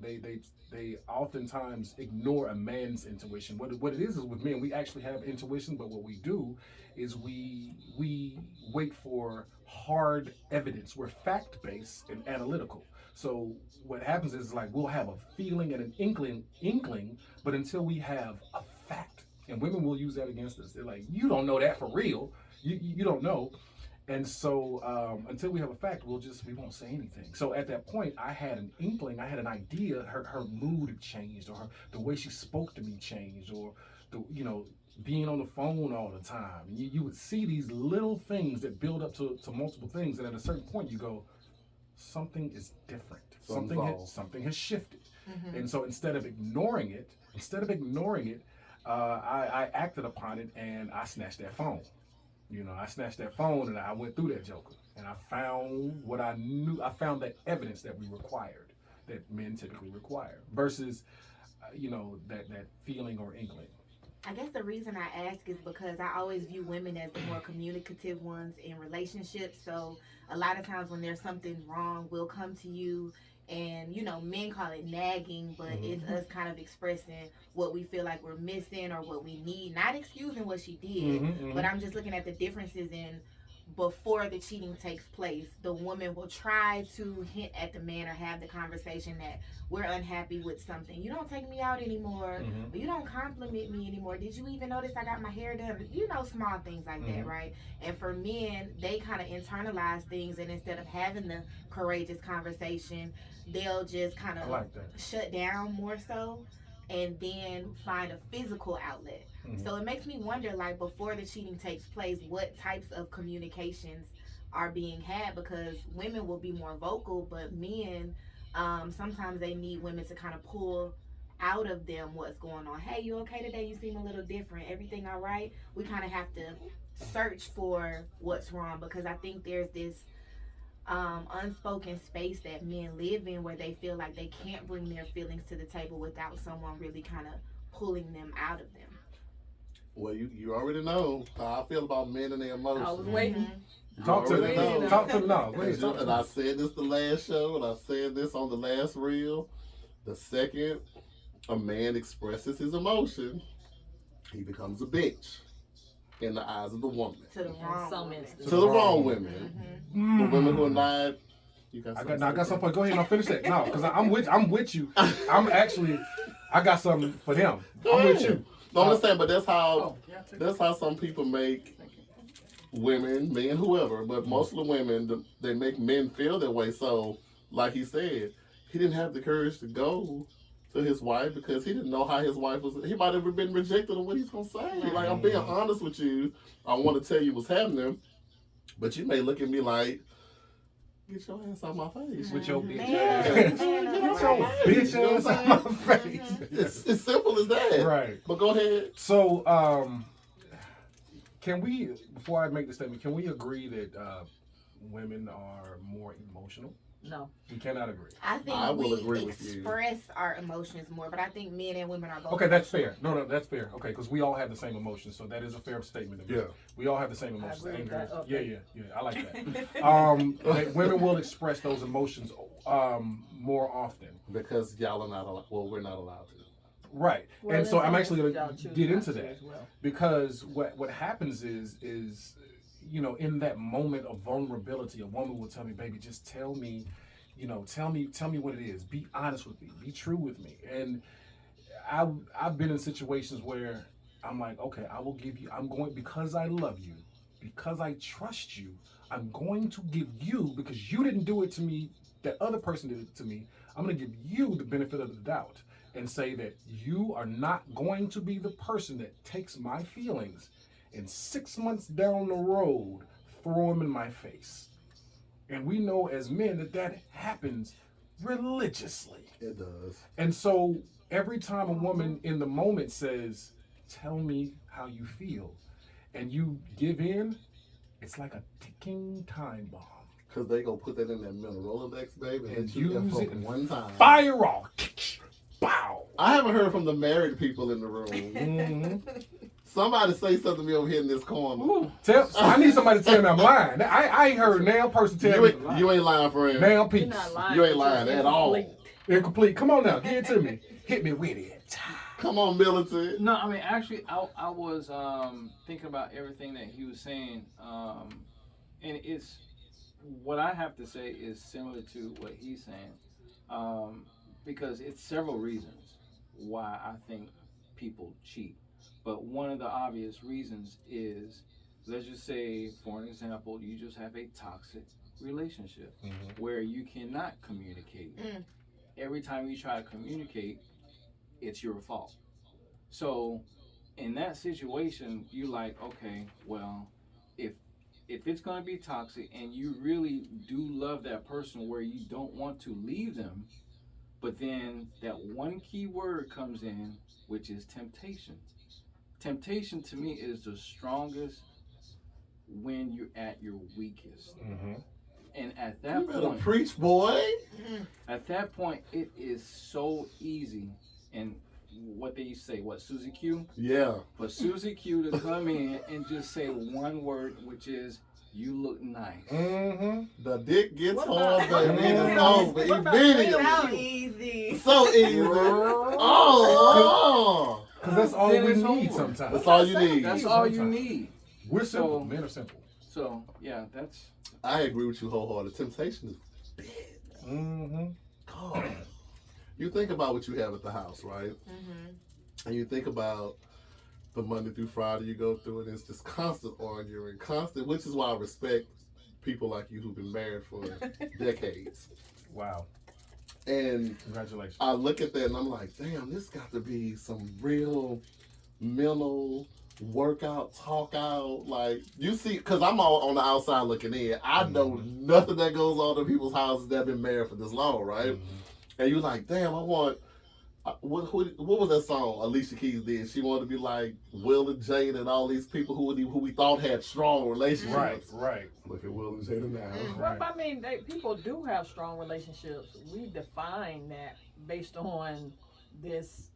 they oftentimes ignore a man's intuition. What it is with men, we actually have intuition, but what we do is we wait for hard evidence. We're fact based and analytical. So what happens is like we'll have a feeling and an inkling, but until we have a fact, and women will use that against us. They're like, you don't know that for real. You don't know. And so until we have a fact, we won't say anything. So at that point, I had an inkling, I had an idea. Her mood had changed, or the way she spoke to me changed, or being on the phone all the time. You would see these little things that build up to multiple things, and at a certain point, you go, something is different. Something has shifted. Mm-hmm. And so instead of ignoring it, I acted upon it, and I snatched that phone. I snatched that phone and I went through that joker, and I found what I knew. I found that evidence that we required, that men typically require, versus, that feeling or inkling. I guess the reason I ask is because I always view women as the more communicative ones in relationships. So a lot of times when there's something wrong, we'll come to you, and men call it nagging, but it's us kind of expressing what we feel like we're missing or what we need, not excusing what she did, but I'm just looking at the differences in before the cheating takes place. The woman will try to hint at the man or have the conversation that we're unhappy with something. You don't take me out anymore, or you don't compliment me anymore. Did you even notice I got my hair done? Small things like that, right? And for men, they kind of internalize things, and instead of having the courageous conversation, they'll just kind of shut down more so, and then find a physical outlet. So it makes me wonder, like, before the cheating takes place, what types of communications are being had, because women will be more vocal, but men, sometimes they need women to kind of pull out of them what's going on. Hey, you okay today? You seem a little different. Everything all right? We kind of have to search for what's wrong, because I think there's this unspoken space that men live in where they feel like they can't bring their feelings to the table without someone really kind of pulling them out of them. Well, you already know how I feel about men and their emotions. I was waiting. Talk to me. Talk to me now. And I said this the last show, and I said this on the last reel. The second a man expresses his emotion, he becomes a bitch in the eyes of the woman. To the wrong Some women. instances. To the wrong women. The women who are not. I got something. Go ahead and finish that. No, because I'm with you. I got something for them. I'm with you. No, I'm just saying, but that's how some people make women, men, whoever, but most of the women, they make men feel that way. So, like he said, he didn't have the courage to go to his wife because he didn't know how his wife was. He might have been rejected on what he's going to say. Like, I'm being honest with you. I want to tell you what's happening, but you may look at me like, get your ass out my face. With your bitch Man, ass. Bitch ass out my face. It's simple as that. Right. But go ahead. So, can we, before I make the statement, can we agree that women are more emotional? No. We cannot agree. I think I will we agree with you. express our emotions more, but I think men and women are both. Okay, that's fair. No, that's fair. Okay, because we all have the same emotions, so that is a fair statement. Yeah. We all have the same emotions. agree with Anger. that. Okay. Yeah. I like that. Women will express those emotions more often. Because y'all are not allowed. Well, we're not allowed to. Right. Well, and so in I'm some actually going instances, to y'all get choose into not to that as well. because what happens is in that moment of vulnerability, a woman will tell me, baby, just tell me, tell me what it is. Be honest with me. Be true with me. And I've been in situations where I'm like, okay, I will give you. I'm going because I love you, because I trust you. I'm going to give you because you didn't do it to me. That other person did it to me. I'm going to give you the benefit of the doubt and say that you are not going to be the person that takes my feelings and 6 months down the road throw them in my face. And we know as men that happens religiously. It does. And so every time a woman in the moment says, tell me how you feel, and you give in, it's like a ticking time bomb. Because they gonna put that in that mental Rolodex, baby, and And you use it one time. Fire off. Bow. I haven't heard from the married people in the room. Mm-hmm. Somebody say something to me over here in this corner. I need somebody to tell me I'm lying. I ain't heard now person tell me. You ain't lying, friend. Now You're peace. not lying. You ain't lying at all. Incomplete. Come on now, give it to me. Hit me with it. Come on, militant. No, I mean, actually, I was thinking about everything that he was saying, and it's what I have to say is similar to what he's saying, because it's several reasons why I think people cheat. But one of the obvious reasons is, let's just say, for an example, you just have a toxic relationship where you cannot communicate. Every time you try to communicate, it's your fault. So in that situation, you like, okay, well, if it's going to be toxic and you really do love that person where you don't want to leave them, but then that one key word comes in, which is temptation. Temptation to me is the strongest when you're at your weakest. And at that You better point, preach, boy. at that point, it is so easy. And what they say, what, Susie Q? Yeah. For Susie Q to come in and just say one word, which is, you look nice. The dick gets What hard, about- baby. It's what over about immediately. So easy. So easy. Oh. Because that's all Then we it's need over. sometimes. That's all you need. That's all you need. We're simple. So- Men are simple. So, yeah, that's... I agree with you wholeheartedly. Temptation is big. God. You think about what you have at the house, right? And you think about the Monday through Friday you go through, and it's just constant arguing, which is why I respect people like you who've been married for decades. Wow. And Congratulations. I look at that and I'm like, damn, this got to be some real mental workout, talk out. Like, you see, because I'm all on the outside looking in. I know nothing that goes on in people's houses that have been married for this long, right? And you're like, damn, I want, what was that song Alicia Keys did? She wanted to be like Will and Jada and all these people who we thought had strong relationships. Right. Look at Will and Jada now. Well, I mean, people do have strong relationships. We define that based on this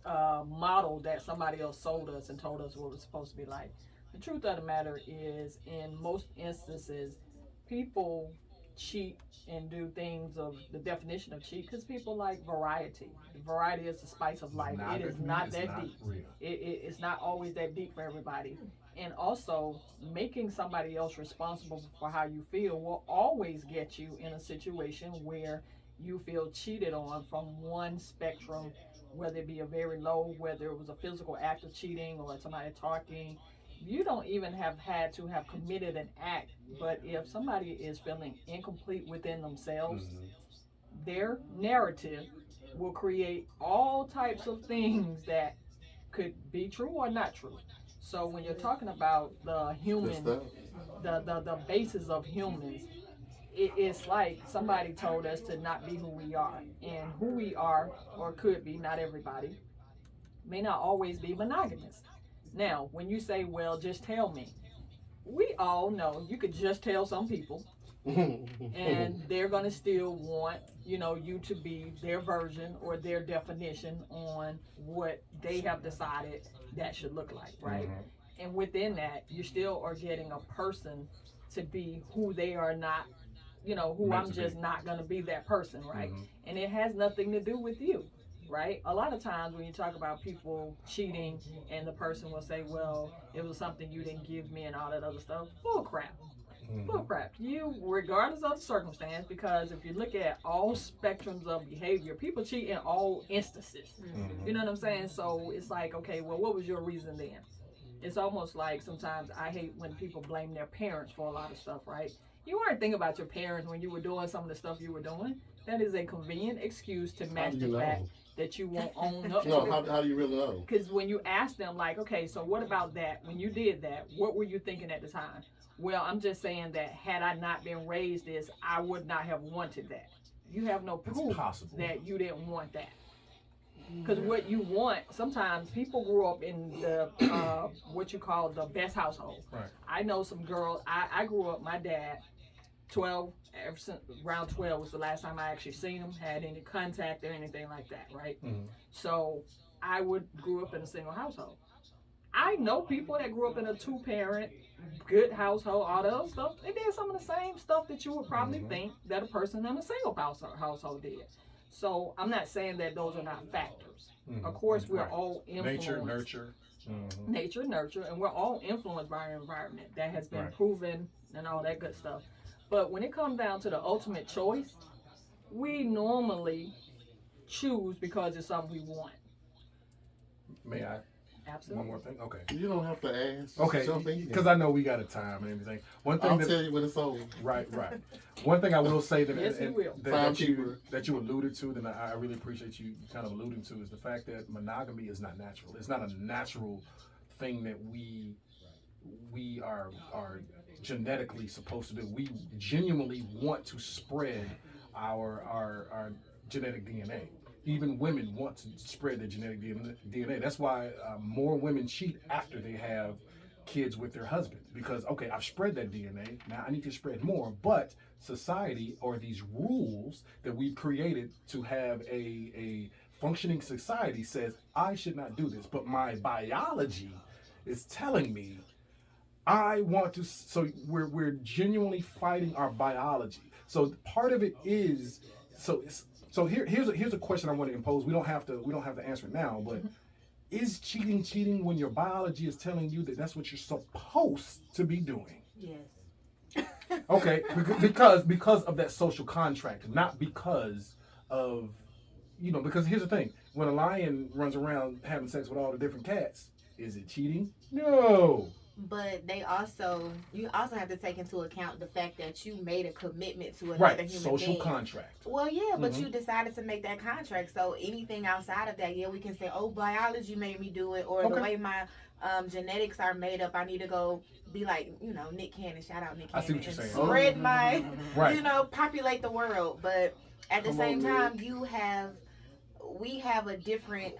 model that somebody else sold us and told us what it was supposed to be like. The truth of the matter is, in most instances, people cheat and do things of the definition of cheat because people like variety. Variety is the spice of life. It is not that deep. It's not always that deep for everybody. And also, making somebody else responsible for how you feel will always get you in a situation where you feel cheated on from one spectrum, whether it be a very low, whether it was a physical act of cheating or somebody talking. You don't even have had to have committed an act, but if somebody is feeling incomplete within themselves, their narrative will create all types of things that could be true or not true. So when you're talking about the human, the basis of humans, it's like somebody told us to not be who we are. And who we are, or could be, not everybody, may not always be monogamous. Now, when you say, well, just tell me, we all know you could just tell some people and they're going to still want, you to be their version or their definition on what they have decided that should look like, right? And within that, you still are getting a person to be who they are not, who I'm just not going to be that person, right? And it has nothing to do with you. Right? A lot of times when you talk about people cheating and the person will say, well, it was something you didn't give me and all that other stuff, bull crap. Bullcrap. You, regardless of the circumstance, because if you look at all spectrums of behavior, people cheat in all instances. You know what I'm saying? So it's like, okay, well, what was your reason then? It's almost like sometimes I hate when people blame their parents for a lot of stuff, right? You weren't thinking about your parents when you were doing some of the stuff you were doing. That is a convenient excuse to match the fact that you won't own up to No, it. how do you really know? Because when you ask them, like, okay, so what about that? When you did that, what were you thinking at the time? Well, I'm just saying that had I not been raised this, I would not have wanted that. You have no proof that you didn't want that. Because what you want, sometimes people grew up in the, what you call the best household. Right. I know some girls, I grew up, my dad, 12, ever since around 12 was the last time I actually seen him, had any contact or anything like that, right? So I grew up in a single household. I know people that grew up in a 2-parent, good household, all the other stuff. They did some of the same stuff that you would probably think that a person in a single household did. So I'm not saying that those are not factors. Of course, we're all influenced. Nature, nurture. Nature, nurture, and we're all influenced by our environment. That has been proven and all that good stuff. But when it comes down to the ultimate choice, we normally choose because it's something we want. May I? Absolutely. One more thing? Okay. You don't have to ask. Okay, because I know we got a time and everything. One thing I'll tell you when it's over. Right. One thing I will say that, yes, you will. that you alluded to, that I really appreciate you kind of alluding to, is the fact that monogamy is not natural. It's not a natural thing that we are genetically supposed to do. We genuinely want to spread our genetic DNA. Even women want to spread their genetic DNA. That's why more women cheat after they have kids with their husbands, because, okay, I've spread that DNA, now I need to spread more. But society, or these rules that we've created to have a functioning society, says I should not do this, but my biology is telling me I want to. So we're genuinely fighting our biology. So part of it is So here's a question I want to impose. We don't have to answer it now, but is cheating when your biology is telling you that that's what you're supposed to be doing? Yes. Okay, because of that social contract, not because of, because here's the thing. When a lion runs around having sex with all the different cats, is it cheating? No. But you also have to take into account the fact that you made a commitment to another human social being. Contract. Well, yeah, but you decided to make that contract. So anything outside of that, we can say, oh, biology made me do it, or the way my genetics are made up, I need to go be like, Nick Cannon. Shout out Nick Cannon. I see what you're saying. Spread my, populate the world. But at the same time, we have a different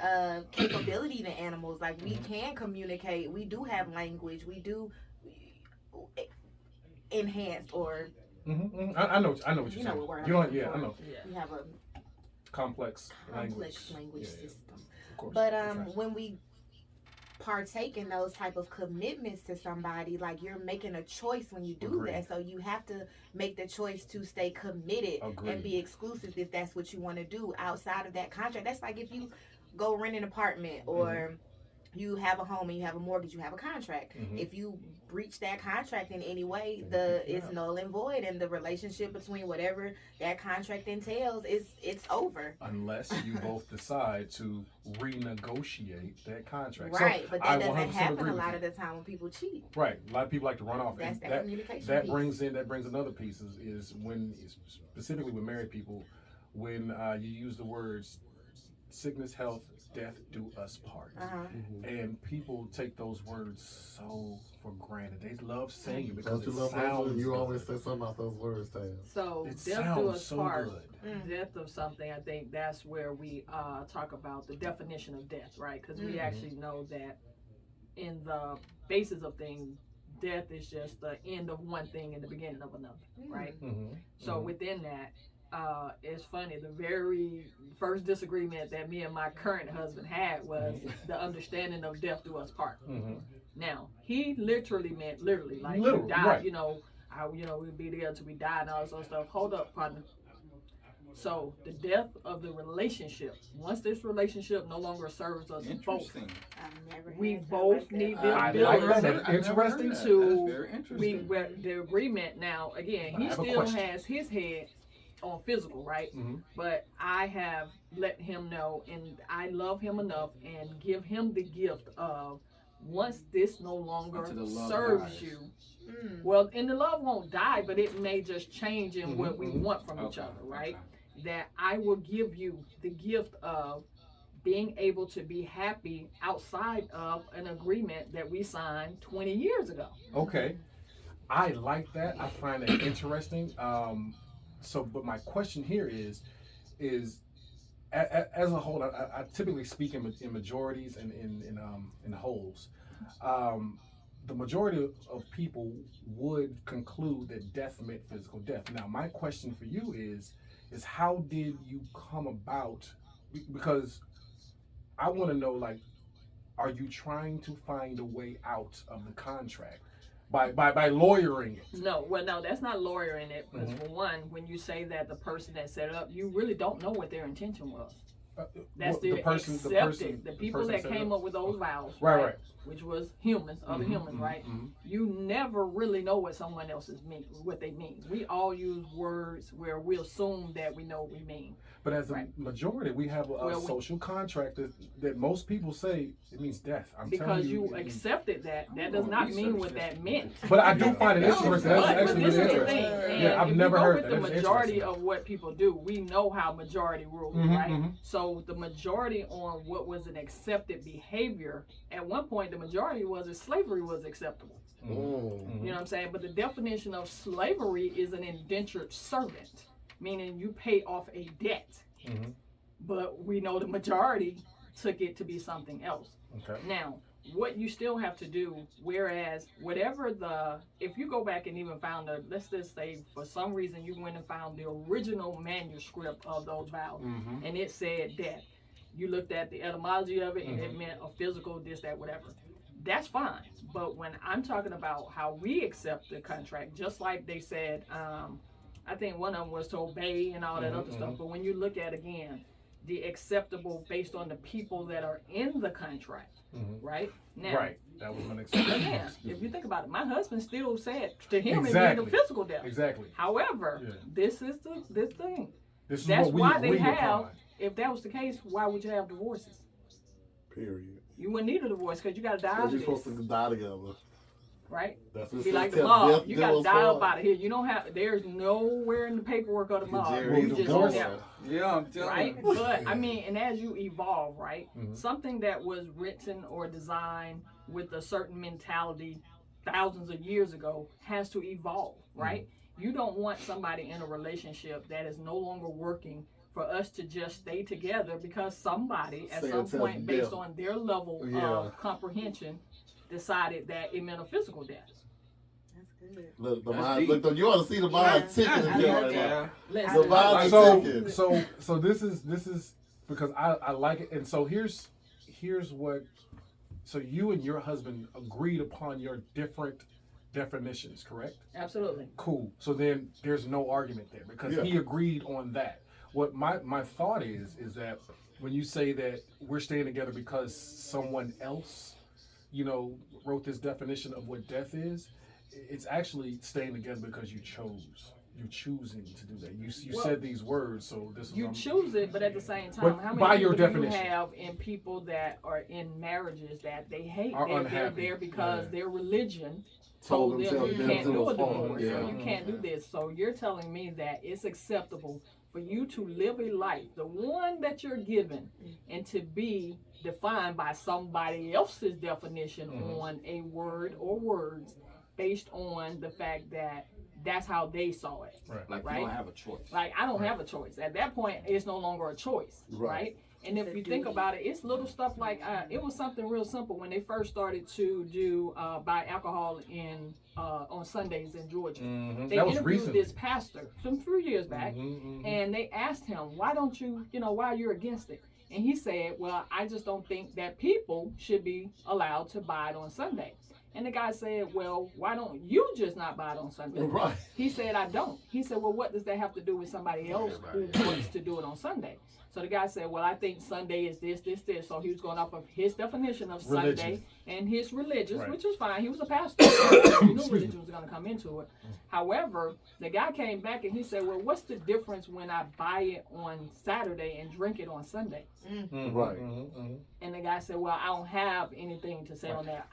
capability than animals. Like, we can communicate. We do have language. We do enhance or. I know what you're saying. What word I know. We have a complex language system. Of course. But when we partake in those type of commitments to somebody, like, you're making a choice when you do that. So you have to make the choice to stay committed and be exclusive if that's what you want to do outside of that contract. That's like if you go rent an apartment or you have a home and you have a mortgage, you have a contract. If you breach that contract in any way, it's null and void, and the relationship between whatever that contract entails it's over. Unless you both decide to renegotiate that contract. Right, so but that doesn't happen a lot of the time when people cheat. Right, a lot of people like to run off. That's and that communication that piece. brings another piece is when, specifically with married people, when you use the words sickness, health, death do us part. And people take those words so for granted. They love saying it because it sounds you always say something about those words, Tam. So it death do us so part. good. Death of something, I think that's where we talk about the definition of death, right? Because we actually know that in the basis of things, death is just the end of one thing and the beginning of another, right? So within that, it's funny, the very first disagreement that me and my current husband had was the understanding of death do us part. Now, he literally meant like you die, we'd be together till we die and all this other stuff. Hold up, partner. So the death of the relationship, once this relationship no longer serves us both, Interesting. I've never we had both something need like the that. I ability like that. I've never heard Interesting. that. to- That's very interesting. the agreement now, again, But I he have a still question. has his head on physical, right? Mhm. But I have let him know, and I love him enough and give him the gift of, once this no longer Until the love serves dies. you, Mm. well, and the love won't die, but it may just change in what we Mhm. want from each Okay, other, right? okay. That I will give you the gift of being able to be happy outside of an agreement that we signed 20 years ago. Okay. I like that. I find it interesting. So, but my question here is as a whole, I typically speak in majorities and in wholes. The majority of people would conclude that death meant physical death. Now, my question for you is how did you come about? Because I want to know, like, are you trying to find a way out of the contract by lawyering it? No, well, no, that's not lawyering it. Because Mhm. for one, when you say that the person that set it up, you really don't know what their intention was. That's Well, the accepted, the people that set it came up with those vows, Right. which was humans, other Mhm, humans, mhm, right? mhm. You never really know what someone else's mean, what they mean. We all use words where we assume that we know what we mean. But as a Right. majority, we have a Well, social contract that most people say it means death. I'm Because telling you you, accepted that, that I'm does gonna not mean research what this. that meant. But I do find it Yeah. interesting. That's But actually this really is the interesting. thing, and Yeah, I've if never you go heard with that. the That's majority interesting. of what people do, we know how majority rules, Mhm, right? mhm. So the majority on what was an accepted behavior, at one point the majority was that slavery was acceptable. Mhm, Mm. You know what I'm saying? But the definition of slavery is an indentured servant, meaning you pay off a debt. mhm. But we know the majority took it to be something else. Okay. Now, what you still have to do, whereas if you go back and even found let's just say for some reason you went and found the original manuscript of those vows, Mhm. and it said death. You looked at the etymology of it, and it Mhm. meant a physical, this, that, whatever. That's fine. But when I'm talking about how we accept the contract, just like they said, I think one of them was to obey and all that Mhm, other stuff. But when you look at, again, the acceptable based on the people that are in the contract, Mhm. right? Now, Right. That was my next question. again, if you think about it, my husband still said to him Exactly. it needed a physical death. Exactly. However, Yeah. this is this thing. This is That's what we why they agree have- upon. If that was the case, why would you have divorces? Period. You wouldn't need a divorce because you got to die Because out you're of supposed this, to die together. right? That's what Be it like says. the mob. Death You got to deals die up for- out of here. You don't have. There's nowhere in the paperwork of the mob. Jerry, You he's just divorced. never. Yeah, I'm telling Right? you. But I mean, and as you evolve, right? Mhm. Something that was written or designed with a certain mentality thousands of years ago has to evolve, right? You don't want somebody in a relationship that is no longer working for us to just stay together because somebody at Say some until point, based death. on their level Yeah. of comprehension, decided that it meant a physical death. That's good. Look, the That's mind, deep. you ought to see the mind Yeah. ticking That's in deep. here right now. Yeah. Listen, The mind So ticking. so this is because I like it, and so here's what. So you and your husband agreed upon your different definitions, correct? absolutely. Cool. So then there's no argument there because Yeah. he agreed on that. What my thought is that when you say that we're staying together because someone else, wrote this definition of what death is, it's actually staying together because you chose. You're choosing to do that. You Well, said these words, so this is You what I'm- choose it, but at the same time, But how by many your people do you definition. have in people that are in marriages that they hate? Are They're unhappy. there because Yeah. their religion Told told them them till you death can't do do a us part. divorce, Yeah. or you can't do this. So you're telling me that it's acceptable for you to live a life, the one that you're given, and to be defined by somebody else's definition Mhm. on a word or words based on the fact that that's how they saw it. Like Right? you don't have a choice. Like, I don't Right. have a choice. At that point, it's no longer a choice, Right. right? And if you think about it, it's little stuff like, it was something real simple when they first started to do buy alcohol on Sundays in Georgia. Mhm. They That was interviewed recent. this pastor some few years back, Mhm. and they asked him, why don't you, why you're against it? And he said, well, I just don't think that people should be allowed to buy it on Sunday. And the guy said, well, why don't you just not buy it on Sunday? Right. He said, I don't. He said, well, what does that have to do with somebody else who wants to do it on Sunday? So the guy said, well, I think Sunday is this. So he was going off of his definition of Religion. Sunday and his religious, Right. which was fine. He was a pastor. He knew religion was going to come into it. However, the guy came back and he said, well, what's the difference when I buy it on Saturday and drink it on Sunday? Right. And the guy said, well, I don't have anything to say on that.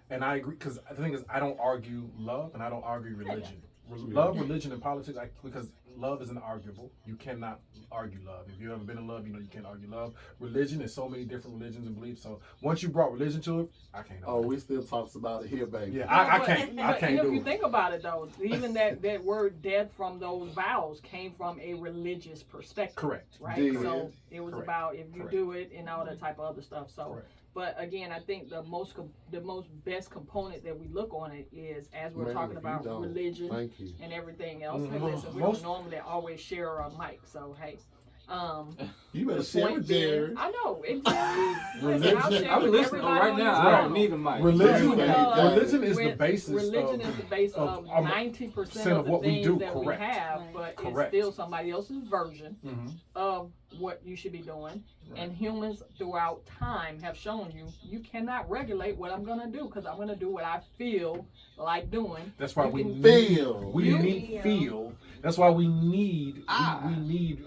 And I agree, because the thing is, I don't argue love and I don't argue religion. Love, religion, and politics, because love is inarguable. You cannot argue love. If you've ever been in love, you know you can't argue love. Religion is so many different religions and beliefs. So once you brought religion to it, I can't argue. Oh, we still talks about it here, baby. Yeah, I can't And if do you it. think about it, though, even that word death from those vows came from a religious perspective. Correct. Right? Did. So it was Correct. about if you Correct. do it and all that type of other stuff. So, Correct. but again, I think the most best component that we look on it is as we're Man, talking if you about don't, religion Thank you. and everything else. Mhm. Hey, listen, we Most- don't normally always share a mic, so hey. You better The share point with being- Jared. I know, exactly. Listen, I'll share I'm with listening everybody right on now. this I phone. don't need a mic. Religion, Because religion is the basis Religion of, is the base of of 90% of the what we things do, that correct. we have, Right. but Correct. it's still somebody else's version Mhm. of what you should be doing. Right. And humans throughout time have shown you cannot regulate what I'm gonna do because I'm gonna do what I feel like doing. That's why You we can feel. We You need feel. That's why we need Ah. we need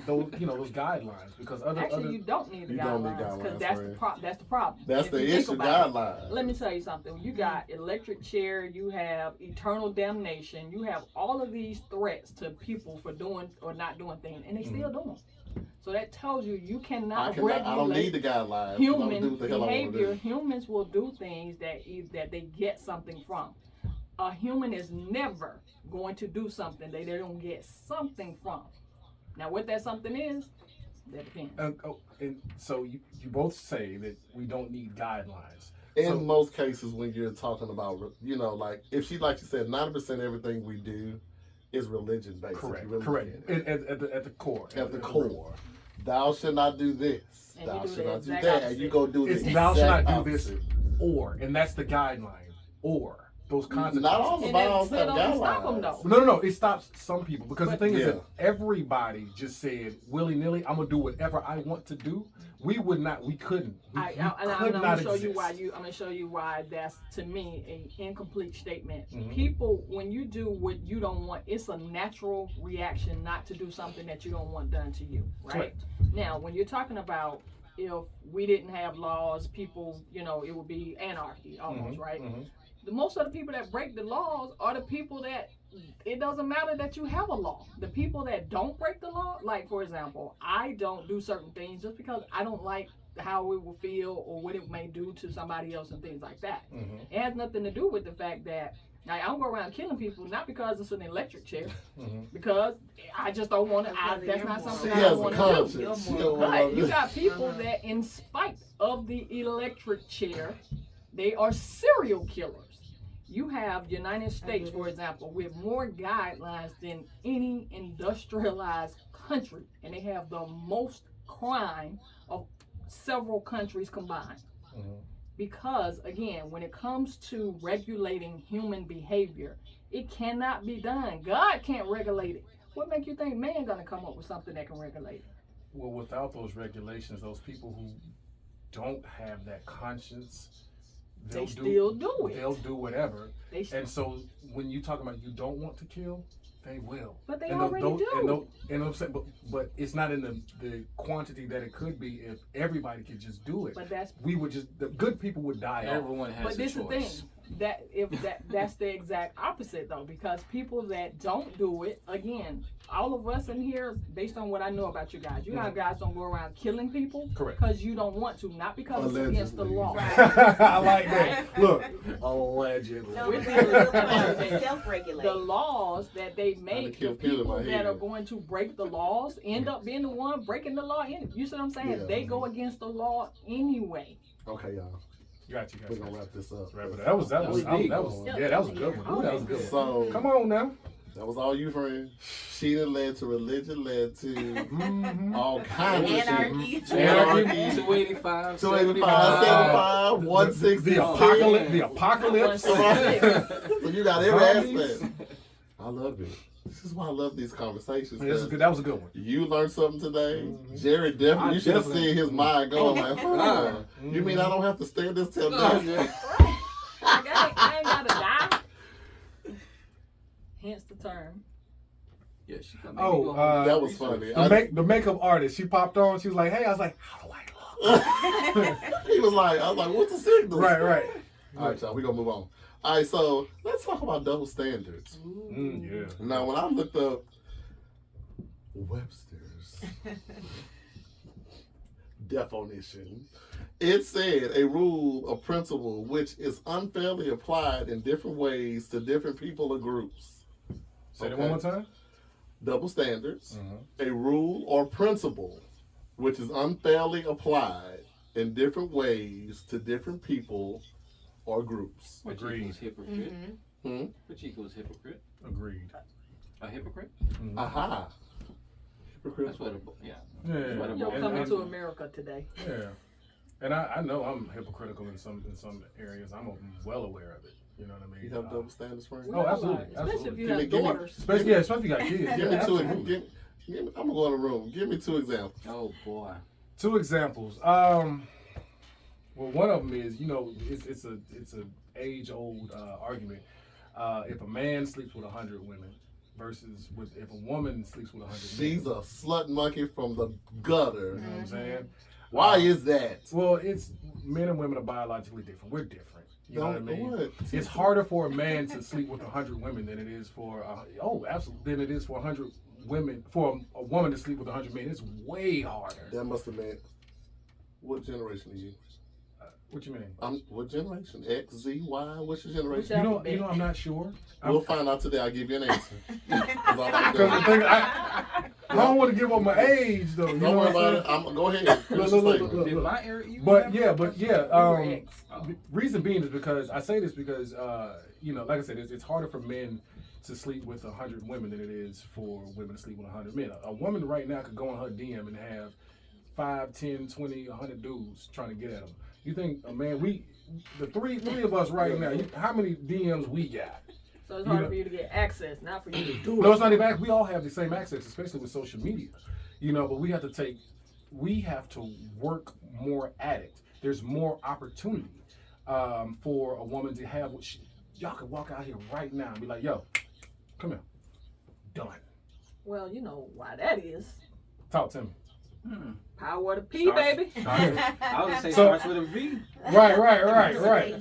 those those guidelines, because Actually, you don't need the You don't need guidelines because guidelines, that's right. that's the problem. That's If the you think issue, about it, guidelines. let me tell you something. You got electric chair, you have eternal damnation, you have all of these threats to people for doing or not doing things, and they still do them. So that tells you cannot regulate I don't need the guidelines. I'm gonna do human what the hell I wanna behavior. do. Humans will do things that they get something from. A human is never going to do something that they don't get something from. Now, what that something is, that depends. And so you both say that we don't need guidelines. In So- most cases, when you're talking about, like if she, like you said, 90% everything we do is religion based. Correct. If you really Correct. look at it. At the core. At the core, thou should not do this. And Thou you do should the not do exact that. And opposite. you go do the It's exact thou should not do this, opposite. or, and that's the guideline. Or those consequences. Not all the And that vows still have don't stop 'em, guidelines. though. No. It stops some people, because the But- thing is Yeah. that everybody just said willy nilly, I'm gonna do whatever I want to do. We would not. We couldn't. We, I'm could gonna not show you exist. why. I'm gonna show you why that's to me a incomplete statement. Mhm. People, when you do what you don't want, it's a natural reaction not to do something that you don't want done to you, right? Correct. Now, when you're talking about if we didn't have laws, people, it would be anarchy almost, Mhm, right? mhm. The most of the people that break the laws are the people that it doesn't matter that you have a law. The people that don't break the law, like for example, I don't do certain things just because I don't like how it will feel or what it may do to somebody else and things like that. Mhm. It has nothing to do with the fact that I don't go around killing people, not because it's an electric chair, Mhm. because I just don't want to. Because of That's your not morals. She something I has a want to do. conscience. She Your don't But wanna- you got people Uh-huh. that, in spite of the electric chair, they are serial killers. You have United States, for example, with more guidelines than any industrialized country, and they have the most crime of several countries combined. Mhm. Because again, when it comes to regulating human behavior, it cannot be done. God can't regulate it. What make you think man gonna come up with something that can regulate it? Well, without those regulations, those people who don't have that conscience, They still do it. They'll do whatever. They st- And so when you talk about you don't want to kill, they will. But they And already do. And I'm saying, but it's not in the quantity that it could be if everybody could just do it. But that's We would just, the good people would die off. Everyone has but a this is the thing. choice. That's the exact opposite though, because people that don't do it, again, all of us in here, based on what I know about you guys, you know how guys don't go around killing people Correct. because you don't want to, not because it's against the law. I like that. Look, allegedly. No, We're but self-regulate. The laws that they make, kill the Peter in people my that head. are going to break the laws end up being the one breaking the law. You see what I'm saying? Yeah. They go against the law anyway. Okay, y'all. Got you. We're gonna wrap this up. That was We did yeah, that was a go good on. one. Ooh, that was a good one. So Come on now. That was all you, friend. Cheating led to religion, led to all kinds of shit. Anarchy. 285, 285, 75, 160. The apocalypse. So you got every aspect. I love it. This is why I love these conversations. This is good. That was a good one. You learned something today. Jerry definitely, you should have seen his mind going like, you mean I don't have to stand this till now? I ain't gotta die. Hence the term. Yeah, she come that was funny. The makeup artist, she popped on. She was like, "Hey," I was like, "How do I look?" I was like, "What's the signal?" Right. All right, y'all, we gonna move on. All right, so let's talk about double standards. Yeah. Now, when I looked up Webster's definition, it said a rule, a principle, which is unfairly applied in different ways to different people or groups. Say that one more time. Double standards, a rule or principle, which is unfairly applied in different ways to different people or groups. Which Agreed. equals hypocrite. Which equals hypocrite. Agreed. A hypocrite? Aha. Hypocrite. That's what it, yeah. Yeah. You're coming to America today. Yeah. And I know I'm hypocritical in some areas. I'm well aware of it. You know what I mean? You have double standards, friend? Oh, absolutely. Especially if you Give me- have give me- daughters. Especially if you got kids. Give me two. I'm gonna go in the room. Give me 2 examples. Oh boy. 2 examples. Well, one of them is, it's a age old argument. If a man sleeps with 100 women versus if a woman sleeps with 100 She's men. a slut monkey from the gutter. You know what I'm saying? Why is that? Well, it's men and women are biologically different. We're different. You know what I mean? What? It's harder for a man to sleep with 100 women than it is for than it is for 100 women for a woman to sleep with 100 men. It's way harder. That must have been. What generation are you? What you mean? What generation? X, Z, Y? What's your generation? Whichever. I'm not sure. We'll find out today. I'll give you an answer. 'Cause I like Because the that. thing, I don't want to give up my age though. You Don't know worry what about I'm it. Go ahead. Finish the Look, statement. Did my area But yeah. Your ex. Reason being is because I say this because like I said, it's harder for men to sleep with 100 women than it is for women to sleep with 100 men. A woman right now could go on her DM and have 5, 10, 20, 100 dudes trying to get at them. You think a man? The three of us right now. How many DMs we got? So it's harder for you to get access, not for you to do it. No, it's not even. We all have the same access, especially with social media. But we have to work more at it. There's more opportunity for a woman to have what y'all could walk out here right now and be like, yo, come here. Done. Well, you know why that is. Talk to me. Power to P, baby. I would say starts with a V. Right.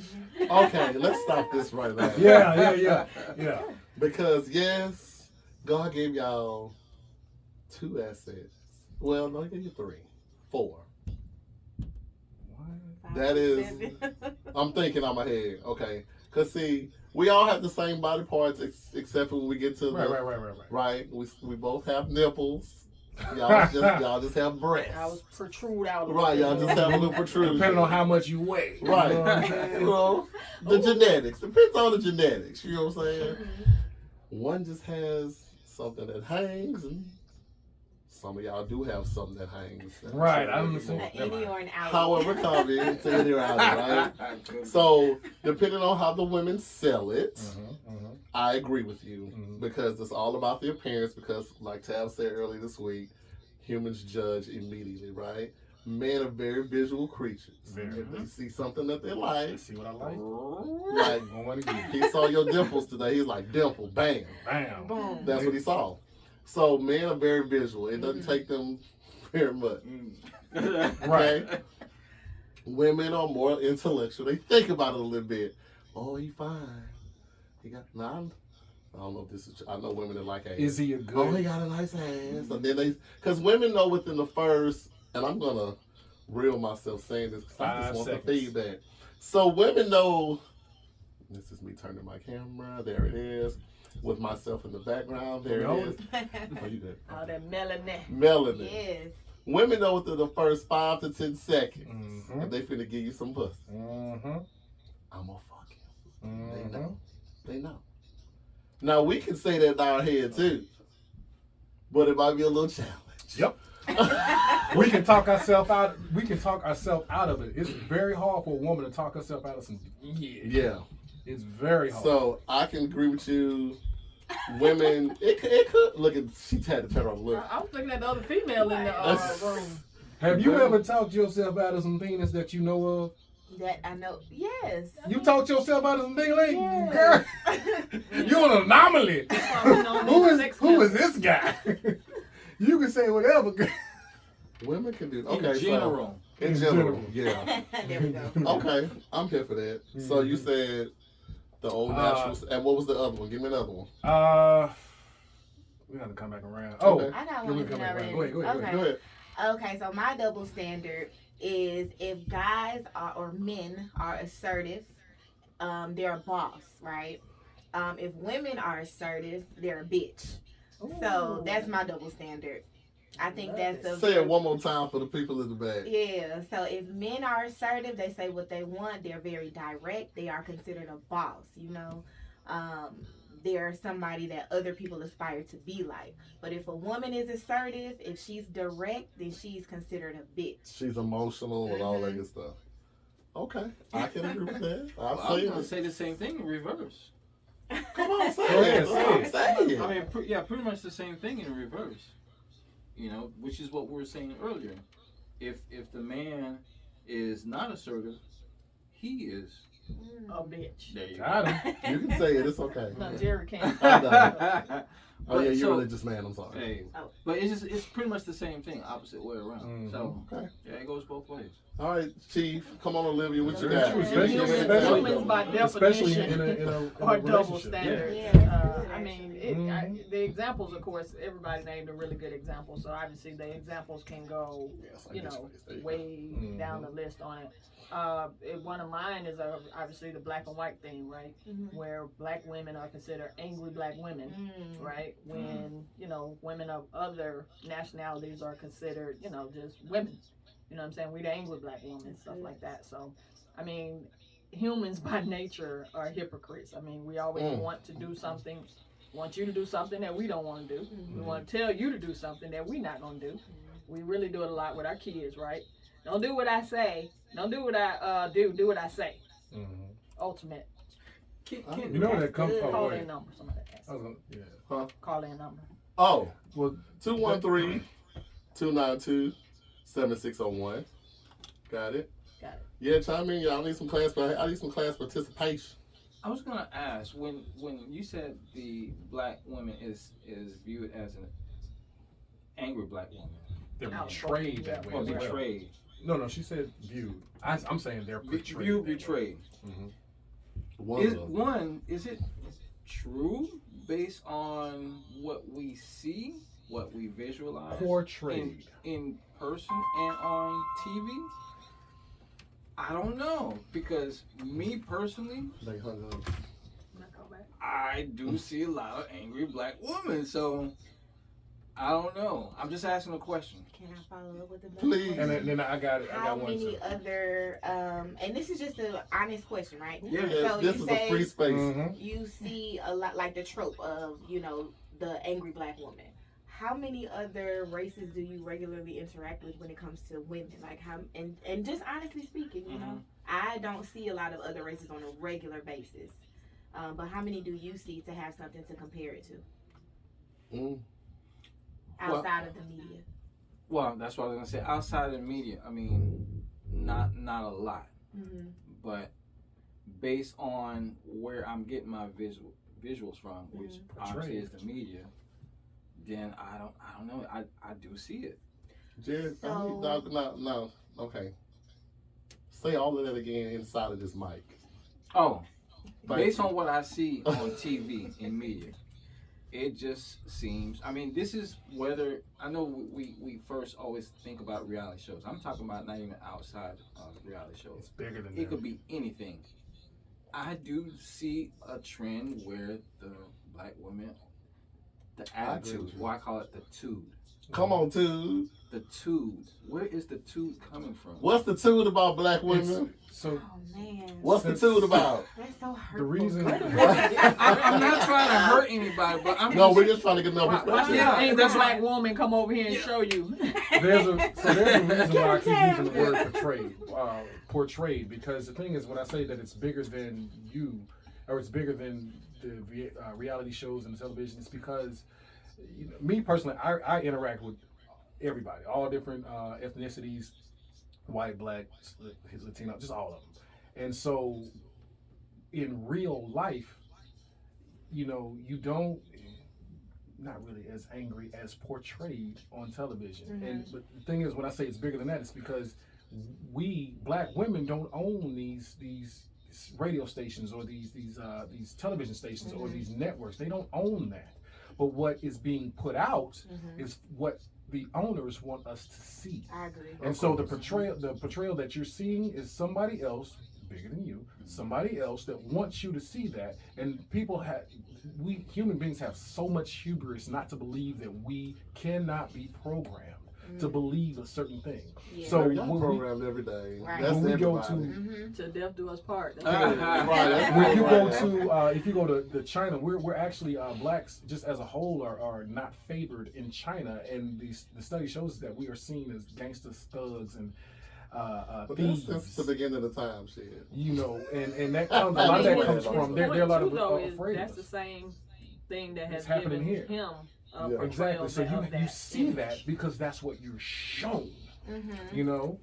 Okay, let's stop this right now. Yeah. Because yes, God gave y'all 2 assets. Well, no, He gave you 3, 4. That is, I'm thinking on my head. Okay, cause see, we all have the same body parts except for when we get to right. We both have nipples. Y'all just have breasts. I was protrude out. Right, y'all just have a little protrusion. Depending on how much you weigh. Right. You know what I'm saying? Well, the genetics. Depends on the genetics. You know what I'm saying? One just has something that hangs, and some of y'all do have something that hangs. Right, I understand. An innie or an outie. However, come in to any round, right? So, depending on how the women sell it, I agree with you because it's all about the appearance. Because, like Tab said earlier this week, humans judge immediately, right? Men are very visual creatures. If they see something that they like, See what I like? like he saw your dimples today. He's like, dimple, bam, Bam. Boom. that's what he saw. So men are very visual. It doesn't take them very much. Right. Women are more intellectual. They think about it a little bit. Oh, he fine. He got none. I don't know if this is. I know women that like ass. Is he a good? Oh, he got a nice ass. And then because women know within the first, and I'm gonna reel myself saying this because I just 5 want seconds. the feedback. So women know. This is me turning my camera. There it is. With myself in the background. There it is. Oh, you good? All that melanin. Melanin. Yes. Women know within the first 5 to 10 seconds if they finna give you some pussy. I'm gonna fuck him. They know. They know. Now we can say that down here too, but it might be a little challenge. Yep. We can talk ourselves out. We can talk ourselves out of it. It's very hard for a woman to talk herself out of some. Yeah. It's very hard. So I can agree with you. Women, it could look at. She had to turn on the look. I was looking at the other female in the room. Have you ever talked yourself out of some things that you know of? That I know. Yes. You talked yourself out of some things, like, Yes. girl. You're an anomaly. Who is this guy? You can say whatever. Girl. Women can do. In Okay, general. So, in general, yeah. There we go. Okay, I'm here for that. So you said the old naturals, and what was the other one? Give me another one. We got to come back around. Oh, Okay. I got yeah, one we if come you're back not around. ready. Go ahead. Okay. Go ahead. Okay, so my double standard is if guys are or men are assertive, they're a boss, right? If women are assertive, they're a bitch. So that's my double standard. I think that's a Say it one more time for the people in the back. Yeah, so if men are assertive, they say what they want, they're very direct, they are considered a boss, you know. They're somebody that other people aspire to be like. But if a woman is assertive, if she's direct, then she's considered a bitch. She's emotional and all that good stuff. Okay, I can agree with that. Well, I'll I'm say gonna it. say the same thing in reverse. Come on, say Go ahead, it. say it. Say it. I mean, pretty much the same thing in reverse. You know, which is what we were saying earlier. If the man is not assertive, he is. A bitch. There you Got go. him. You can say it. It's okay. No, Jerry can't. I know. Oh yeah, But you're a so- religious man. I'm sorry. Hey, Oh. but it's pretty much the same thing, opposite way around. Mhm. So Okay. yeah, it goes both ways. All right, Chief. Come on, Olivia. What you Very got? true, Give me especially- an especially- example. Humans by Especially definition in a are double relationship. standard. Yeah. I mean, the examples, of course, everybody named a really good example. So obviously, the examples can go, Yes, I you guess know, there you go. way down the list on it. One of mine is obviously the black and white thing, right? Mhm. Where black women are considered angry black women, Mm. right? When, you know, women of other nationalities are considered, you know, just women. You know what I'm saying? We the angry black woman, stuff like that. So, I mean, humans by nature are hypocrites. I mean, we always want to do something, want you to do something that we don't want to do. We want to tell you to do something that we're not going to do. We really do it a lot with our kids, right? Don't do what I say. Don't do what I do. Do what I say. Mhm. Ultimate. You know that comes from Call where? in number. Somebody asked. I was gonna, Call in number. Oh, well, 213-292-7601. Got it. Got it. Yeah, chime in. Y'all need some class. I need some class participation. I was gonna ask when you said the black woman is viewed as an angry black woman they're Outspoken, betrayed that yeah. way. or as well. betrayed, No, she said viewed. I'm saying they're betrayed. viewed betrayed. Mm-hmm. Is it true based on what we see, what we visualize Portrayed. in person and on TV? I don't know, because me personally, They hung up. Call back. I do see a lot of angry black women, so I don't know. I'm just asking a question. Can I follow up with another Please. question? And then I got it. I How got one many too. other, and this is just an honest question, right? Yeah. So This you is say a free space. Mhm. you see a lot like the trope of, you know, the angry black woman. How many other races do you regularly interact with when it comes to women? Like how, and just honestly speaking, you know, I don't see a lot of other races on a regular basis. But how many do you see to have something to compare it to Mm. outside of the media? Well, that's what I was gonna say. Outside of the media, I mean, not a lot, Mm-hmm. but based on where I'm getting my visuals from, which obviously is the media, then I don't know. I do see it. Jared, So- no. Okay. Say all of that again inside of this mic. Oh, Thank based you. on what I see on TV and media, it just seems. I mean, this is whether I know we first always think about reality shows. I'm talking about not even outside of reality shows. It's bigger than It that. could be anything. I do see a trend where the black women, the I agree with attitude, you. why I call it the tude. Come on, Tude. The tude. Where is the tude coming from? What's the Tude about black women? So Oh man. What's the tune about? That's so hurtful. the reason. I'm not trying to hurt anybody, but I'm No, just, we're just trying to get enough Why perspective. Yeah, ain't that's this black woman come over here and show you? There's a reason why I keep using the word portrayed, because the thing is, when I say that it's bigger than you, or it's bigger than the reality shows and the television, it's because me personally, I interact with everybody, all different ethnicities, white, black, Latino, just all of them. And so in real life, you don't, not really as angry as portrayed on television. And but the thing is, when I say it's bigger than that, it's because we black women don't own these radio stations or these television stations or these networks. They don't own that. But what is being put out is what the owners want us to see. I agree. And so the portrayal that you're seeing is somebody else bigger than you, somebody else that wants you to see that. And we human beings have so much hubris not to believe that we cannot be programmed to believe a certain thing. Yeah. So Y'all when programmed every day. Right. That's when we go everybody. Till death do us part. Right, that's when you go right. to if you go to China, we're actually blacks just as a whole are not favored in China, and the study shows that we are seen as gangsters, thugs, and But thieves. that's since the beginning of the time, shit. And that comes, a lot of that comes from there are a lot of afraid That's of the us. same thing that has It's happening given here. him a Yeah. portrayal Exactly. So of that you see image. that because that's what you're shown. Mm-hmm. You know.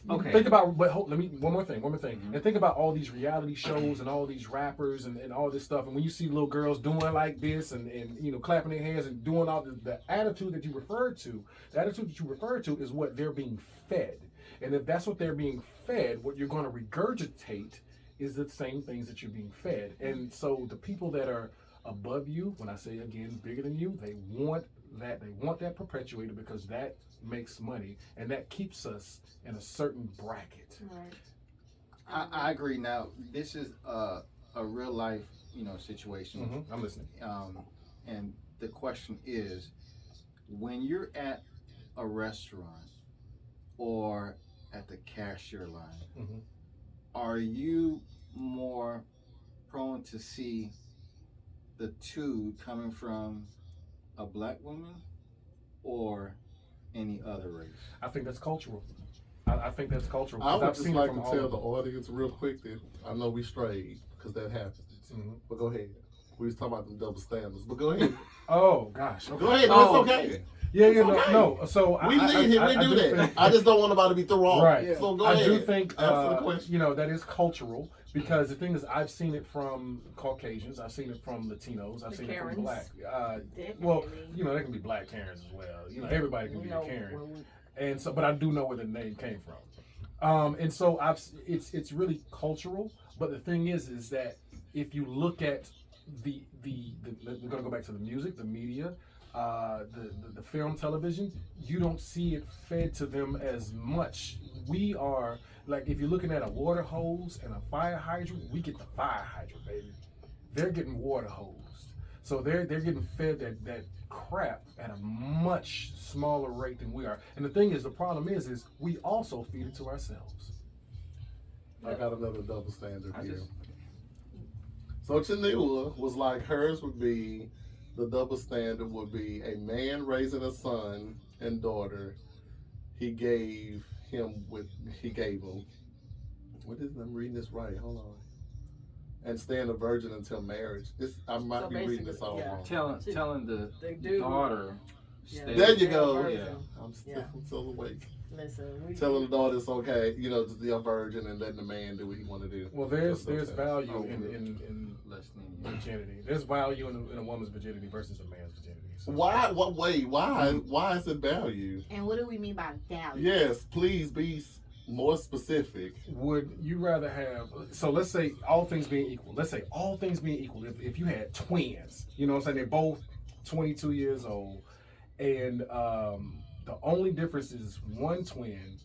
Okay. Think about, but let me one more thing, and think about all these reality shows and all these rappers and all this stuff. And when you see little girls doing like this and clapping their hands and doing all the attitude that you referred to, is what they're being fed. And if that's what they're being fed, what you're going to regurgitate is the same things that you're being fed. And so the people that are above you, when I say again bigger than you, they want that perpetuated because that makes money and that keeps us in a certain bracket. Right. I agree. Now, this is a real life, situation. I'm listening. And the question is, when you're at a restaurant or at the cashier line, are you more prone to see the two coming from a black woman or any other race? I think that's cultural. I think that's cultural. I would I've just seen like it to from all tell of the them. audience real quick that I know we strayed because that happens. But go ahead. We was talking about the double standards. But go ahead. Oh gosh. Okay. Go ahead. No, it's okay. Yeah, It's okay. no. So We lead here. We do that. think- I just don't want nobody to be thrown off. Right. So go I ahead. do think Answer the question. that is cultural because the thing is, I've seen it from Caucasians, I've seen it from Latinos, I've The seen it Karens. from black. Definitely. Well, there can be black Karens as well. Everybody can We be know a Karen, when we- and so, but I do know where the name came from. And so it's really cultural. But the thing is that if you look at the we're gonna go back to the music, the media, the film, television, you don't see it fed to them as much. We are like, if you're looking at a water hose and a fire hydrant, we get the fire hydrant, baby. They're getting water hosed, so they're getting fed that crap at a much smaller rate than we are. And the thing is, the problem is we also feed it to ourselves. I got another double standard I here. just- So Chinua was like, hers would be, the double standard would be a man raising a son and daughter. He gave him, what is it? I'm reading this right. Hold on. And staying a virgin until marriage. I might So be reading this all basically, wrong. Telling the They do. daughter. Yeah. stay- There you go. Virgin. I'm Yeah. still awake. Listen, Telling the daughter it's okay, to be a virgin and letting the man do what he want to do. Well, there's That's okay. value Oh, in Listening. virginity. There's value in a woman's virginity versus a man's virginity. So. Why? What? Wait. Why is it value? And what do we mean by value? Yes, please be more specific. Would you rather have? So let's say all things being equal. If you had twins, what I'm saying, they're both 22 years old, and the only difference is one twin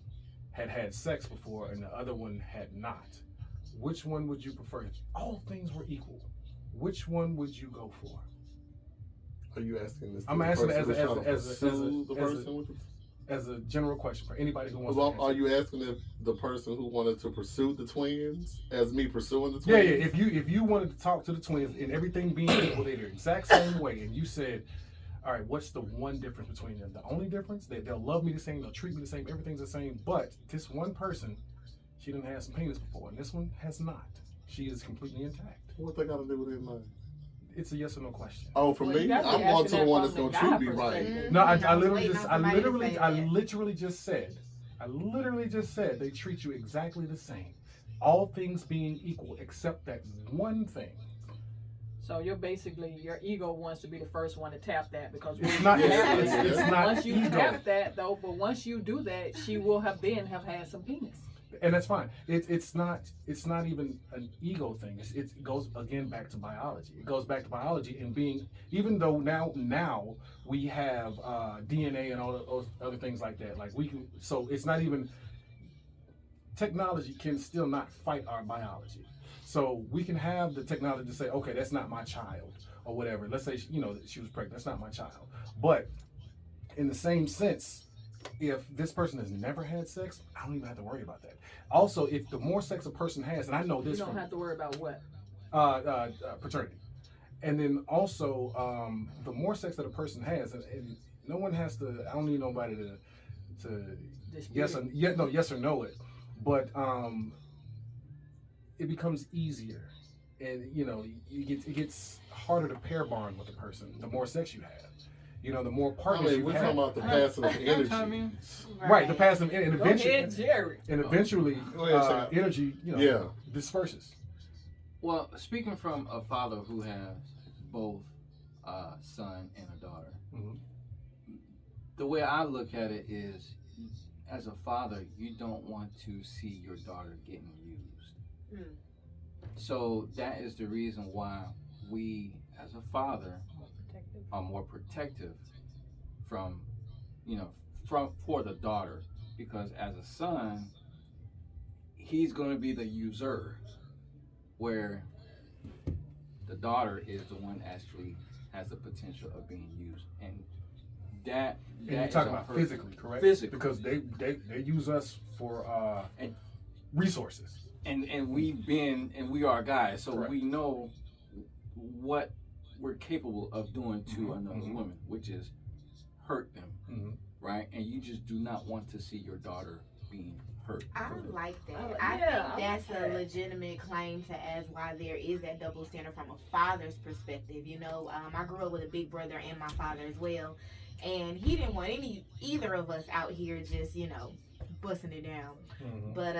had sex before and the other one had not. Which one would you prefer? If all things were equal, which one would you go for? Are you asking this? I'm to the asking person as who's trying to a pursue the person with as a general question for anybody who wants Well, to are answer. you asking if the person who wanted to pursue the twins as me pursuing the Yeah, twins? yeah. If you wanted to talk to the twins and everything being equal, they're the exact same way, and you said, all right, what's the one difference between them? The only difference, they'll love me the same, they'll treat me the same, everything's the same, but this one person, she didn't have some penis before, and this one has not. She is completely intact. What they got to do with it, man? It's a yes or no question. Oh, for Well, me, you gotta be I'm going to asking the that one from that's going the to treat guy me right. perspective. No, I was literally waiting just, on I somebody to literally, say I that. literally just said they treat you exactly the same. All things being equal, except that one thing. So you're basically, your ego wants to be the first one to tap that because It's not. Yeah. It's not once you ego, tap that though, but once you do that, she will have had some penis. and that's fine. It's not even an ego thing. It goes again back to biology. It goes back to biology and being. Even though now we have DNA and all those other things like that. Like we can. So it's not even. Technology can still not fight our biology. So we can have the technology to say, okay, that's not my child or whatever. Let's say she was pregnant. That's not my child. But in the same sense, if this person has never had sex, I don't even have to worry about that. Also, if the more sex a person has, and I know You this don't from have to worry about what. paternity, and then also the more sex that a person has, and no one has to. I don't need nobody to yes or no it, but it becomes easier, and it gets harder to pair bond with a person the more sex you have. The more I partners mean, you we're have. talking about the passive energy. I mean, Right, the passive and Go eventually, ahead, Jerry. and eventually, Go ahead, check it energy, Yeah. disperses. well, speaking from a father who has both a son and a daughter, Mhm. the way I look at it is, as a father, you don't want to see your daughter getting used. Mm. So that is the reason why we, as a father, are more protective from, for the daughter, because as a son, he's going to be the user, where the daughter is the one actually has the potential of being used, and that And you're is talking a about hurt- physically, correct? Physically. Because they use us for And- resources. and we are guys, so Correct. we know what we're capable of doing to Mhm, another mhm. woman, which is hurt them, Mhm. right? And you just do not want to see your daughter being hurt. I like that. I I like think that's that. a legitimate claim to ask why there is that double standard from a father's perspective. I grew up with a big brother and my father as well, and he didn't want either of us out here just busting it down. Mhm. But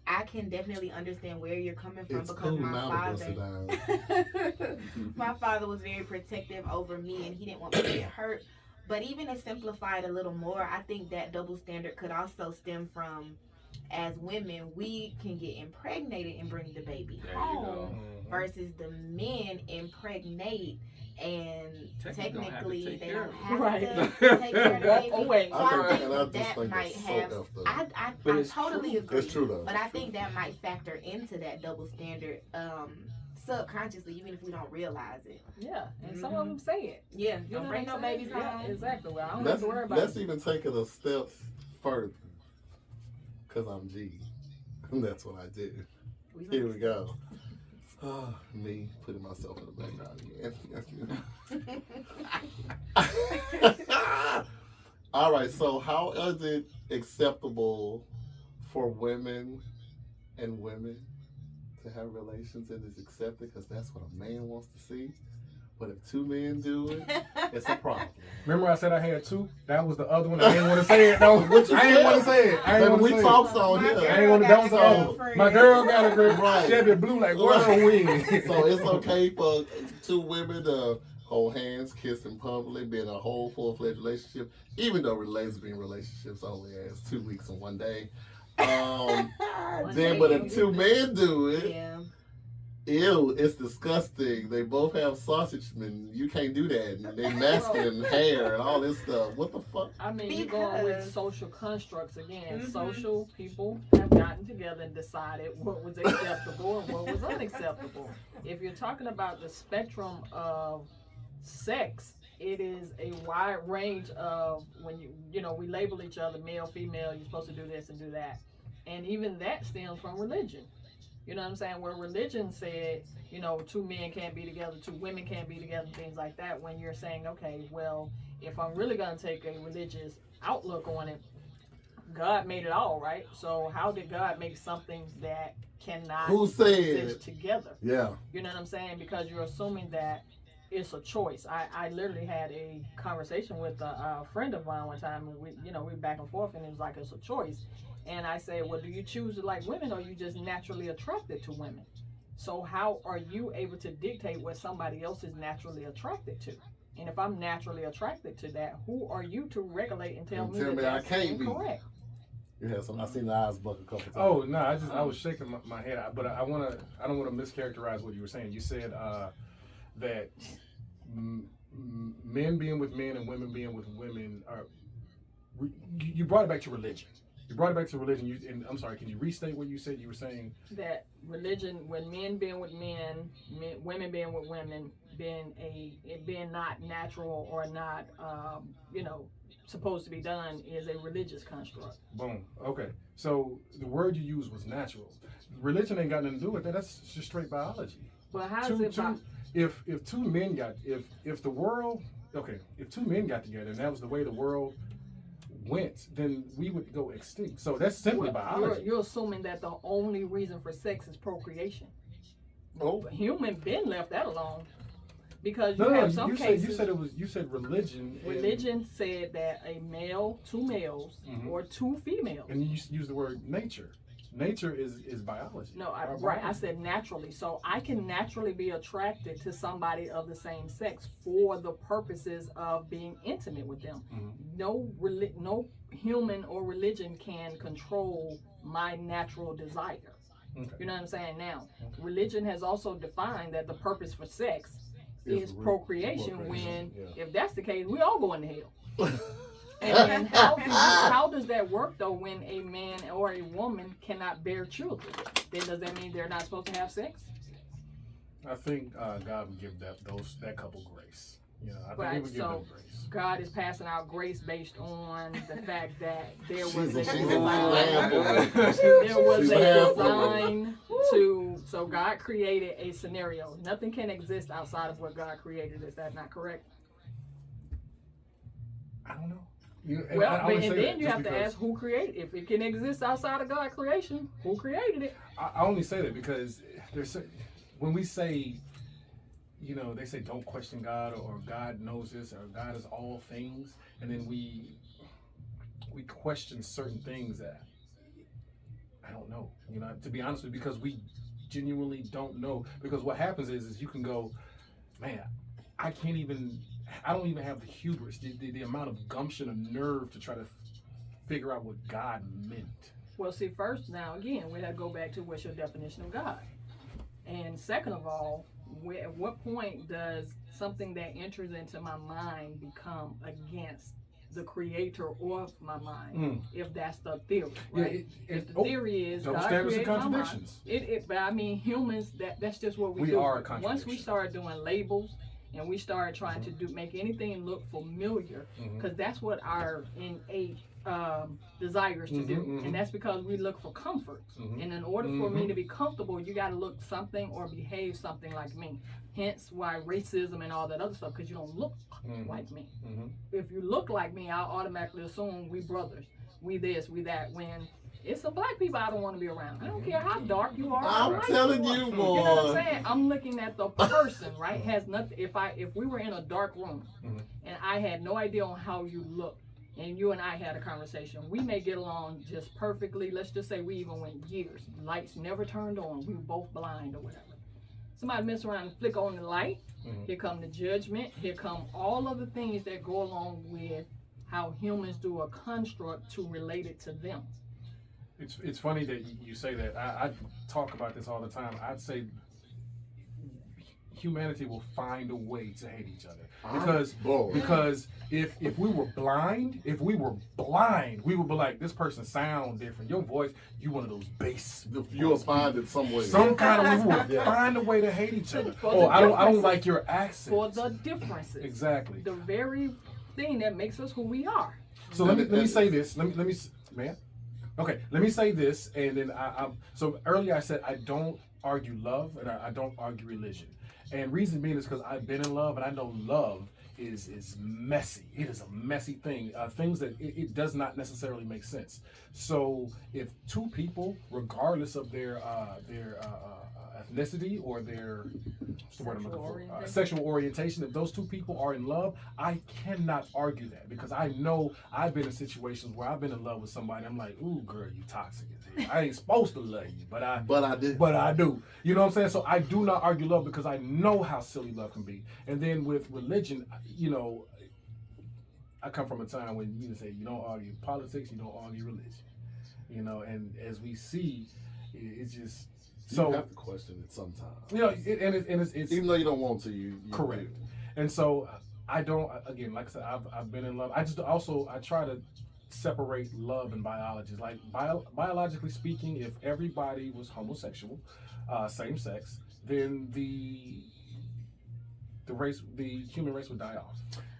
I can definitely understand where you're coming from It's because cool my now to bust it father, down. my father was very protective over me, and he didn't want me to get hurt. But even to simplify it a little more, I think that double standard could also stem from, as women, we can get impregnated and bring the baby There you home go. Mhm. versus the men impregnate and Technically technically they don't don't have Right. have to take care of the Walk baby. away. So I think And I just that think might that's so have. effed up. I But it's totally true. agree. It's true though. But I think that might factor into that double standard subconsciously, even if we don't realize it. Yeah, and some of them say it. Yeah, You don't know bring what no I'm babies saying? home. Yeah, exactly. Well, I don't have Let's to worry about let's it. even take it a step further, cause I'm G. That's what I do. Here we go. Me putting myself in the background again. All right. So, how is it acceptable for women and women to have relations and it's accepted? Because that's what a man wants to see. But if two men do it, it's a problem. Remember I said I had two? That was the other one. I didn't want to say it. No, What you I didn't said? want to say it. I Baby, didn't want we to say talked it. on My here. I ain't want to. That was the girl got other a one. girlfriend. My girl got a great Right. Chevy blue like whirlwind. So it's okay for two women to hold hands, kiss in public, be in a whole full-fledged relationship, even though lesbian relationships only last 2 weeks and 1 day. But if two men do it, Yeah. ew, it's disgusting. They both have sausage men. You can't do that. And they masculine hair and all this stuff. What the fuck? I mean, you're going with Because- social constructs again. Mhm. Social people have gotten together and decided what was acceptable and what was unacceptable. If you're talking about the spectrum of sex, it is a wide range of when we label each other male, female, you're supposed to do this and do that. And even that stems from religion. You know what I'm saying? Where religion said, two men can't be together, two women can't be together, things like that. When you're saying, okay, well, if I'm really going to take a religious outlook on it, God made it all, right? So how did God make something that cannot exist together? Yeah. You know what I'm saying? Because you're assuming that it's a choice. I literally had a conversation with a friend of mine one time, and we were back and forth, and it was like it's a choice. And I said, well, do you choose to like women, or are you just naturally attracted to women? So how are you able to dictate what somebody else is naturally attracted to? And if I'm naturally attracted to that, who are you to regulate and tell me that that's incorrect? You had some. I seen the eyes buck a couple times. Oh no, I was shaking my head, but I don't want to mischaracterize what you were saying. You said that men being with men and women being with women are. You brought it back to religion. You brought it back to religion. And I'm sorry, can you restate what you said? You were saying that religion, when men being with men, women being with women, being not natural or not, supposed to be done, is a religious construct. Boom. Okay. So the word you used was natural. Religion ain't got nothing to do with that. That's just straight biology. Well, how is it? If two men got if two men got together and that was the way the world went, then we would go extinct. So that's simply biology. You're assuming that the only reason for sex is procreation. Oh, human been left that alone. Because you have some cases. You said religion. Religion said that two males or two females. And you use the word nature. Nature is biology. No, I said naturally. So I can naturally be attracted to somebody of the same sex for the purposes of being intimate with them. Mm-hmm. No human or religion can control my natural desire. Okay. You know what I'm saying? Now, religion has also defined that the purpose for sex is procreation. When, if that's the case, we all going to hell. And how does that work though when a man or a woman cannot bear children? Then does that mean they're not supposed to have sex? I think God would give that couple grace. I think He would give them grace. God is passing out grace based on the fact that there was a design so God created a scenario. Nothing can exist outside of what God created. Is that not correct? I don't know. Then you have to ask who created it. If it can exist outside of God's creation, who created it? I only say that because when we say, they say don't question God or God knows this or God is all things, and then we question certain things that I don't know. To be honest with you, because we genuinely don't know. Because what happens is you can go, man, I don't even have the hubris, the amount of gumption and nerve to try to figure out what God meant. Well, see, first, now again, we have to go back to what's your definition of God. And second of all, at what point does something that enters into my mind become against the creator of my mind? If that's the theory, right? If the theory is God created my mind, but I mean, humans, that's just what we do. Are a contradiction. Once we start doing labels, and we started trying to make anything look familiar, because that's what our innate desires to do, and that's because we look for comfort. And in order for me to be comfortable, you got to look something or behave something like me. Hence why racism and all that other stuff, because you don't look like me. If you look like me, I'll automatically assume we brothers, we this, we that. When it's some black people I don't want to be around. I don't care how dark you are. I'm telling you, boy. You know what I'm saying? I'm looking at the person, right? Has nothing. If we were in a dark room and I had no idea on how you look, and you and I had a conversation, we may get along just perfectly. Let's just say we even went years. Lights never turned on. We were both blind or whatever. Somebody mess around and flick on the light. Here come the judgment. Here come all of the things that go along with how humans do a construct to relate it to them. It's funny that you say that. I talk about this all the time. I'd say humanity will find a way to hate each other. I'm Because bored. because if we were blind, we would be like, this person sound different. Your voice, you one of those bass. You'll find it somewhere. Some kind of we will Yeah. find a way to hate each other. For Oh, the I don't differences. like your accent. For the differences. Exactly. The very thing that makes us who we are. So let me say this. Let me man. Okay, let me say this, and then so earlier I said I don't argue love and I don't argue religion, and reason being is because I've been in love and I know love is messy. It is a messy thing. Things that it does not necessarily make sense. So if two people, regardless of their ethnicity or their what's the word I'm looking for? Sexual orientation, if those two people are in love, I cannot argue that because I know I've been in situations where I've been in love with somebody. I'm like, ooh, girl, you toxic as hell. I ain't supposed to love you, but I did. But I do. You know what I'm saying? So I do not argue love because I know how silly love can be. And then with religion, you know, I come from a time when you say you don't argue politics, you don't argue religion. You know, and as we see, it's just so you have to question it sometimes. you know, it's even though you don't want to, you correct. do. And so I don't. Again, like I said, I've been in love. I try to separate love and biology. Like biologically speaking, if everybody was homosexual, same sex, then the human race would die off.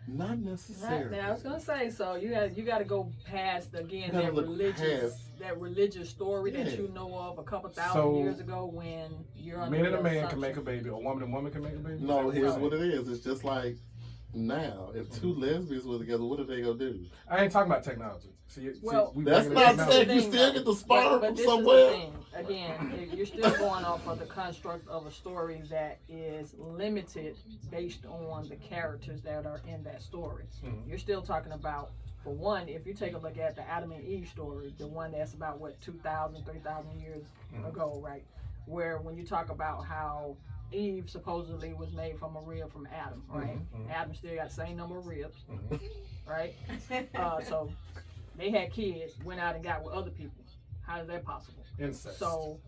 Not necessarily. Right, now I was gonna say, so you got to go past again You gotta that look religious story that Yeah. you know of a couple thousand years ago when you're A under man and the a man can assumption- make a baby. A woman and woman can make a baby. No, Is that here's right? what it is. It's just like now, if two lesbians were together, what are they gonna do? I ain't talking about technology. Well, we That's bringing in not technology. tech. You still get the sperm but from this somewhere. Is the thing. Again, you're still going off of the construct of a story that is limited based on the characters that are in that story. Mhm. You're still talking about, for one, if you take a look at the Adam and Eve story, the one that's about, 2,000, 3,000 years Mhm. ago, right? Where when you talk about how Eve supposedly was made from a rib from Adam, right? Mhm, mhm. Adam still got the same number of ribs, Mhm. right? So they had kids, went out and got with other people. How is that possible? Incest. So,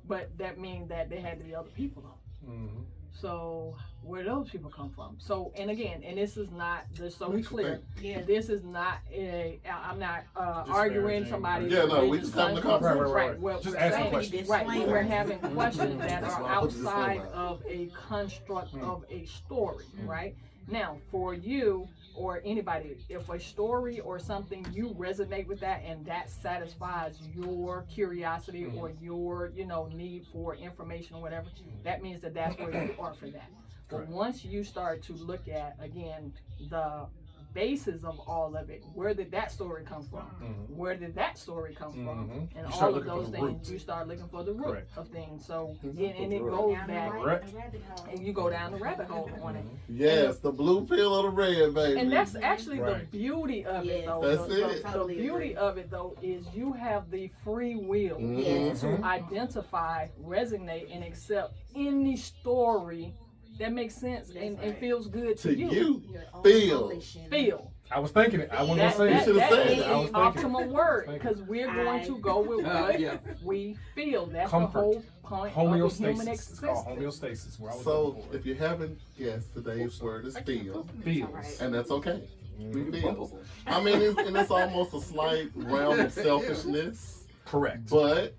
but that means that there had to be other people though. Mhm. So where do those people come from? So, and again, and this is not, just so we Makes you clear, Yeah. this is not I'm not arguing Disparaging. somebody's Yeah, no, we religious just having a construct. conversation. Right. Well, Just we're asking saying- questions. Right, Disclaimer. we're having questions that That's are why I put the outside disclaimer. of a construct Mm. of a story, Mm. right? Now, for you or anybody, if a story or something, you resonate with that and that satisfies your curiosity Mm. or your, need for information or whatever, that means that that's where you are for that. But Correct. once you start to look at, again, the basis of all of it, where did that story come from? Mhm. Where did that story come from? Mhm. And You start all of looking for those the things, root. you start looking for the root Correct. of things. So, Mhm. and it Right. goes Down the back, rabbit hole. and you go down the rabbit hole on it. Yes, the blue pill or the red, baby. And that's actually the Right. beauty of it, Yes. though. That's the, it. the Totally beauty agree. of it, though, is you have the free will Mhm. to identify, resonate, and accept any story that makes sense and right. feels good to you. you. Your own Feel. volition. Feel. I was thinking it. I wasn't That, gonna say You it. should've that said is it. the I was thinking it. optimal word Thinking because we're going to go with what we feel. That's Comfort. the whole point of the human Homeostasis. It's called existence. homeostasis. Where I was So, looking for it. if you haven't guessed, today's word is feel, Feels. Alright. and that's okay. We Mhm. feel. I mean, it's almost a slight realm of selfishness, Correct. but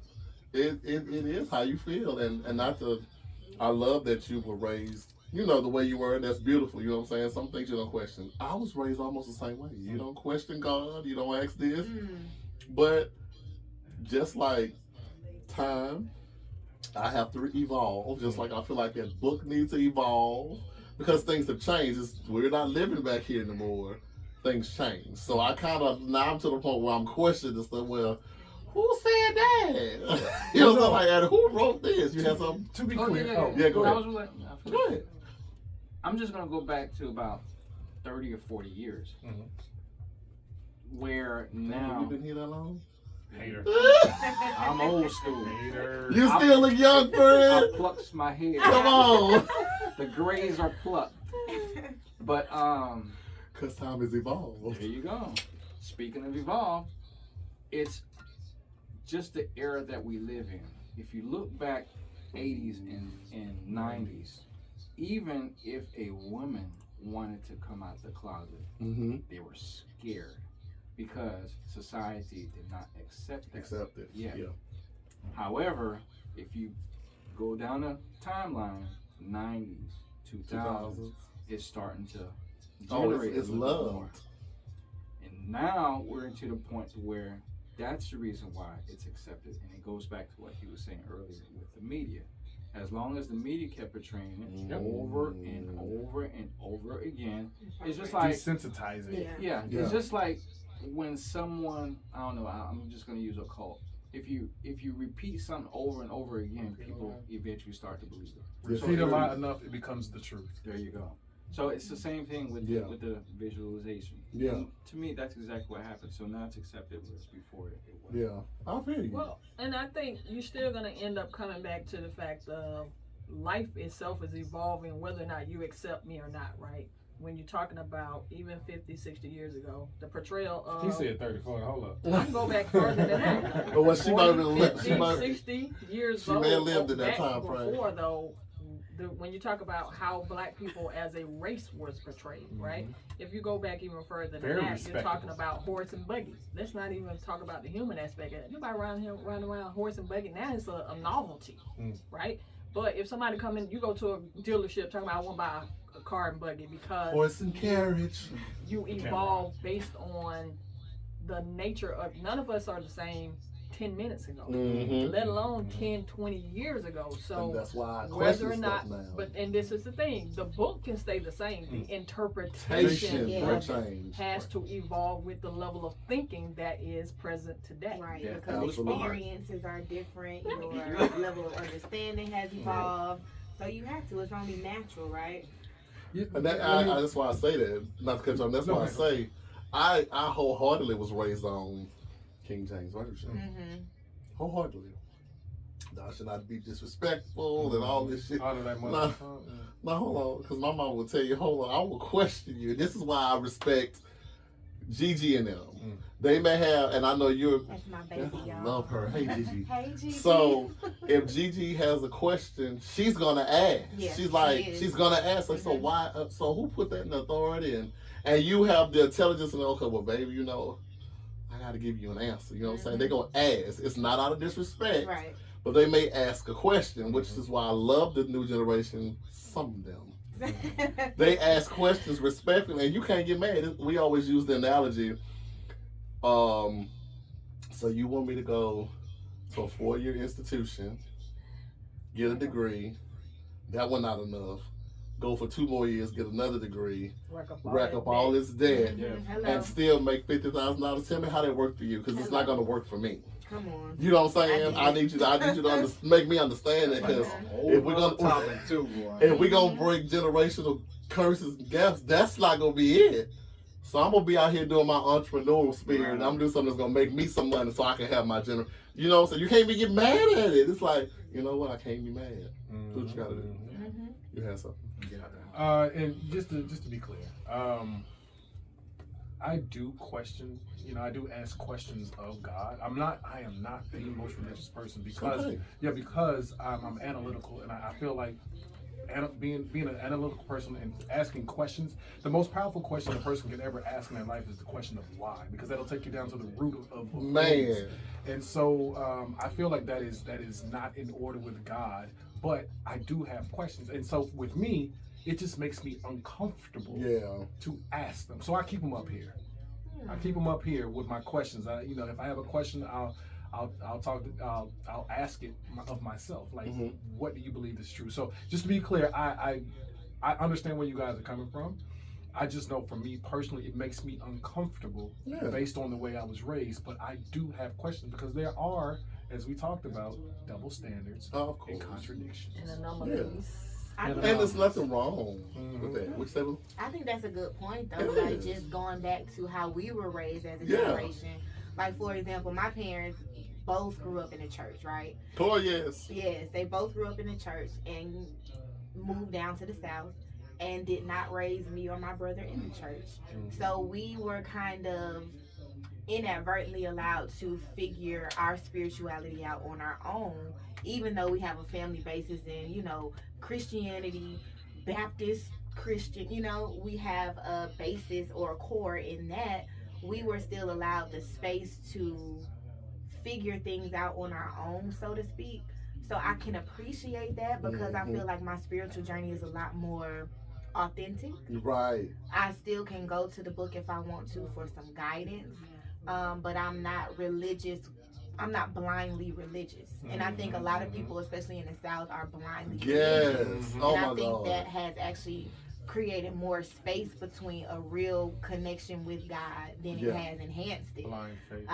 it is how you feel, and not to. I love that you were raised, the way you were. That's beautiful. You know what I'm saying? Some things you don't question. I was raised almost the same way. You don't question God. You don't ask this, but just like time, I have to evolve. Just like I feel like that book needs to evolve because things have changed. We're not living back here anymore. Things change. So I now I'm to the point where I'm questioning stuff. Well, who said that? You know what I'm like? And who wrote this? You have something? To be Oh, clear. yeah. Yeah, go I ahead. was like, Go ahead. I'm just gonna go back to about 30 or 40 years, Mhm. where You now been here that long? Hater. I'm old school. Hater. You still a young I friend? plucked my hair. Come on. The grays are plucked. But Because time has evolved. there you go. Speaking of evolve, it's just the era that we live in. If you look back 80s and 90s, even if a woman wanted to come out the closet, Mm-hmm. they were scared because society did not accept that. Accept it. Yeah. Yeah. However, if you go down the timeline, 90s, 2000s, it's starting to Oh, generate it's a little bit more. loved. And now we're into the point where that's the reason why it's accepted. And it goes back to what he was saying earlier with the media. As long as the media kept portraying it over and over and over again, it's just like, Desensitizing. Yeah. Yeah. it's just like when someone, I don't know, I'm just going to use a cult. If you repeat something over and over again, people eventually start to believe it. Repeat a lot enough, it becomes the truth. There you go. So it's the same thing with with the visualization. Yeah. And to me, that's exactly what happened. So now it's accepted, whereas before it wasn't. Yeah. I feel you. Well, and I think you're still going to end up coming back to the fact of life itself is evolving, whether or not you accept me or not, right? When you're talking about even 50, 60 years ago, the portrayal of... He said 34. Hold up. I can go back further than that. But what she might have 40, been 50, 60 years she old. may have lived in that back time frame. Before, though, when you talk about how black people as a race was portrayed, right? If you go back even further than Very that, you're respectable. talking about horse and buggy. Let's not even talk about the human aspect of it. Nobody running around horse and buggy. Now it's a novelty, right? But if somebody come in, you go to a dealership talking about I want to buy a car and buggy because Horse and carriage. you evolve based on the nature of, none of us are the same 10 minutes ago, Mm-hmm. let alone 10, 20 years ago. So And that's why I whether question or stuff not, now. but and this is the thing, the book can stay the same. The interpretation Patient Yeah. for of it change. has to evolve with the level of thinking that is present today. Right, Yeah, because absolutely. experiences are different, your level of understanding has evolved, so you have to. It's only natural, right? And that, that's why I say that. Not to cut you off. That's why I say I wholeheartedly was raised on King James Version. Mm-hmm. Wholeheartedly. Thou should not be disrespectful and all this shit. All of that Nah. money. Now hold on, because my mom will tell you, hold on, I will question you. This is why I respect Gigi and them. They may have, and I know you're. That's my baby, I y'all. love her. Hey Gigi. Hey, Gigi. So if Gigi has a question, she's gonna ask. Yeah, She's like, she is. she's gonna ask. Like, so Mhm. why? So who put that in authority? And you have the intelligence and okay, well, baby, you know, I gotta give you an answer. You know what I'm saying? They're gonna ask. It's not out of disrespect, Right. but they may ask a question, which is why I love the new generation. Some of them. They ask questions respectfully, and you can't get mad. We always use the analogy. So you want me to go to a 4-year institution, get a degree? That one not enough. Go for 2 more years, get another degree, rack up all this debt, Mhm. Hello. and still make $50,000. Tell me how that worked for you, because it's not going to work for me. Come on. You know what I'm saying? I I need you to make me understand that, because if we're gonna topic too, boy. if we're gonna break generational curses and gaps, that's not gonna be it. So I'm gonna be out here doing my entrepreneurial spirit, and I'm gonna do something that's gonna make me some money so I can have my You know, so you can't be get mad at it. It's like, you know what? I can't be mad. Do what you gotta do. Mm-hmm. You have something. Get out there. And just to be clear, I do question. You know, I do ask questions of God. I am not the most religious person because Okay. because I'm analytical, and I feel like being an analytical person and asking questions, the most powerful question a person can ever ask in their life is the question of why, because that'll take you down to the root of things. Man. And so I feel like that is not in order with God, but I do have questions, and so with me, it just makes me uncomfortable Yeah. to ask them. So I keep them up here. I keep them up here with my questions. If I have a question, I'll ask it of myself. Like, what do you believe is true? So just to be clear, I understand where you guys are coming from. I just know for me personally, it makes me uncomfortable based on the way I was raised. But I do have questions because there are, as we talked about, double standards Of course. and contradictions. And anomalies. And there's nothing wrong with that. Which they will. I think that's a good point, though. It Like, is. just going back to how we were raised as a Yeah. generation. Like, for example, my parents both grew up in the church, right? Oh yes. Yes, they both grew up in the church and moved down to the South and did not raise me or my brother in the church. So we were kind of inadvertently allowed to figure our spirituality out on our own, even though we have a family basis in, Christianity, Baptist Christian, we have a basis or a core in that. We were still allowed the space to figure things out on our own, so to speak. So I can appreciate that because I feel like my spiritual journey is a lot more authentic. Right. I still can go to the book if I want to for some guidance, but I'm not religious. I'm not blindly religious. And I think a lot of people, especially in the South, are blindly religious. Yes. Oh And I my think God. that has actually created more space between a real connection with God than it has enhanced it. Blind faith.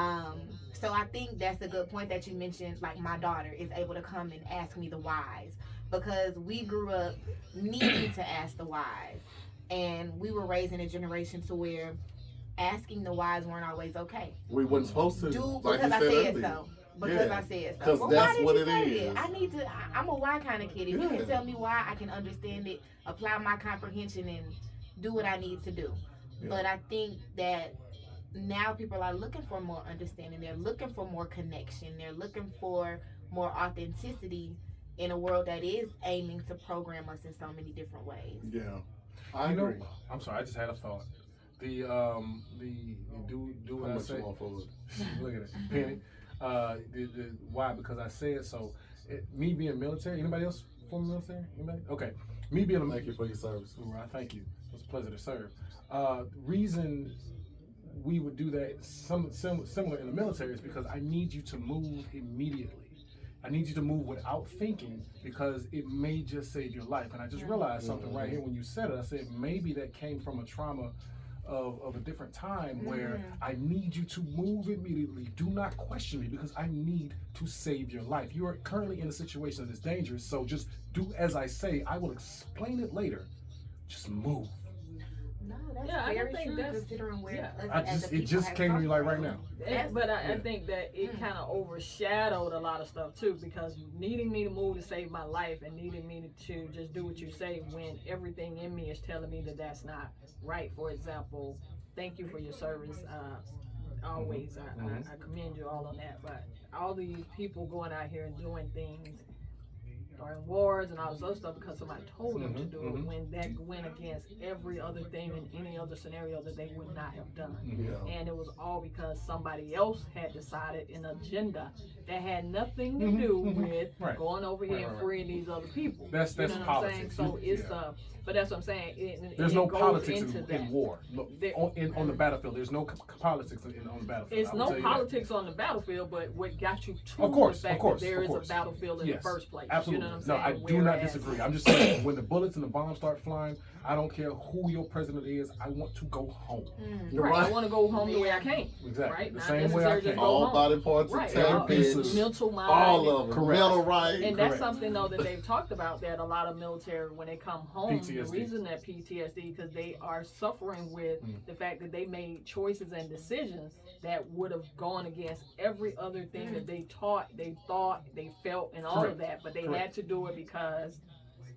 So I think that's a good point that you mentioned. Like, my daughter is able to come and ask me the whys because we grew up needing to ask the whys, and we were raised in a generation to where asking the whys weren't always okay. We weren't supposed to. Because you I said earlier. so. Because Yeah. I said so. 'Cause Well, that's why did what you it say is. it? I'm a why kind of kid. If you Yeah. can tell me why, I can understand it, apply my comprehension, and do what I need to do. Yeah. But I think that now people are looking for more understanding. They're looking for more connection. They're looking for more authenticity in a world that is aiming to program us in so many different ways. Yeah. I You know, agree. I'm sorry, I just had a thought. The do How what I much say. you want for it? Look at it, penny. Why? Because I say it. So, me being military. Anybody else former military? Anybody? Okay. Me being a Thank you for your service. Right, thank you. It was a pleasure to serve. Reason we would do that similar in the military is because I need you to move immediately. I need you to move without thinking because it may just save your life. And I just realized something right here when you said it. I said maybe that came from a trauma of a different time where I need you to move immediately. Do not question me because I need to save your life. You are currently in a situation that is dangerous, so just do as I say. I will explain it later. Just move. No, that's Yeah, I don't very think true that's- considering where yeah. us as a It people just have came to me come like right from. now. But I Yeah. think that it kind of overshadowed a lot of stuff too, because needing me to move to save my life and needing me to just do what you say when everything in me is telling me that that's not right. For example, thank you for your service. Always, I commend you all on that. But all these people going out here and doing things during wars and all this other stuff because somebody told them to do it, when that went against every other thing in any other scenario that they would not have done. Yeah. And it was all because somebody else had decided an agenda that had nothing to do with Right. going over here Right, and right. freeing these other people. That's You know what I'm politics. saying? So it's Yeah. but that's what I'm saying. There's it no goes politics into in that. war. No, There- on the battlefield, there's no politics on the battlefield. It's I will no tell you that. politics on the battlefield, but what got you to Of course, the fact of course, that there of is course. a battlefield in Yes, the first place. Absolutely. You know what I'm No, saying? I do not Whereas- disagree. I'm just saying when the bullets and the bombs start flying, I don't care who your president is. I want to go home. You're Right. I right. want to go home the way I came. Exactly. Right. The Not same way I necessarily came. just go All home. body parts Right. attacked, All- bitch. mental mind. All of them. Correct. Mental right. And that's Correct. something though that they've talked about, that a lot of military, when they come home, PTSD. the reason that PTSD, because they are suffering with the fact that they made choices and decisions that would have gone against every other thing that they thought, they felt, and all of that. But they Correct. had to do it because,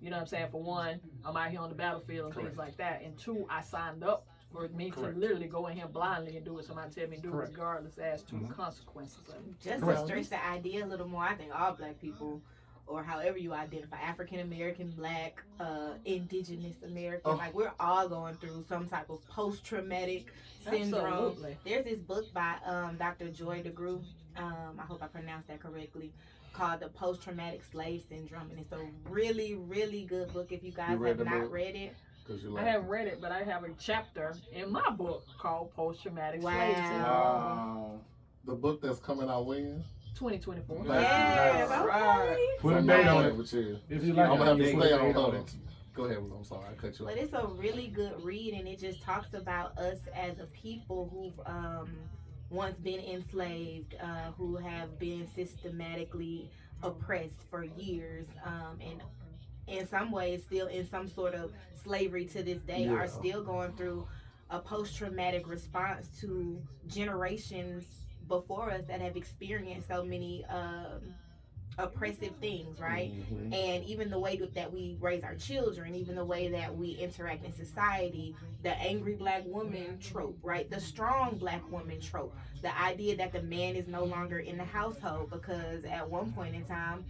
you know what I'm saying, for one, I'm out here on the battlefield and Correct. things like that. And two, I signed up for me Correct. to literally go in here blindly and do what somebody tell me to do, Correct. regardless as to the consequences of it. Just Correct. to stretch the idea a little more, I think all black people, or however you identify, African American, black, indigenous American, like we're all going through some type of post-traumatic syndrome. Absolutely. There's this book by Dr. Joy DeGruy, I hope I pronounced that correctly, called The Post-Traumatic Slave Syndrome, and it's a really, really good book if you guys read have the not book? read it. I haven't read it, but I have a chapter in my book called Post-Traumatic Wow. Slave Syndrome. Wow. The book that's coming out when? 2024. Nice. Yes, Nice. okay. Put a I'm date not on playing it. with you. If you like I'm it, gonna have to put a stay date on on hold. it. Go ahead. I'm sorry. I cut you off. But it's a really good read, and it just talks about us as a people who've once been enslaved, who have been systematically oppressed for years, and in some ways still in some sort of slavery to this day, Yeah. are still going through a post-traumatic response to generations before us that have experienced so many oppressive things, right? Mhm. And even the way that we raise our children, even the way that we interact in society, the angry black woman trope, right? The strong black woman trope, the idea that the man is no longer in the household, because at one point in time,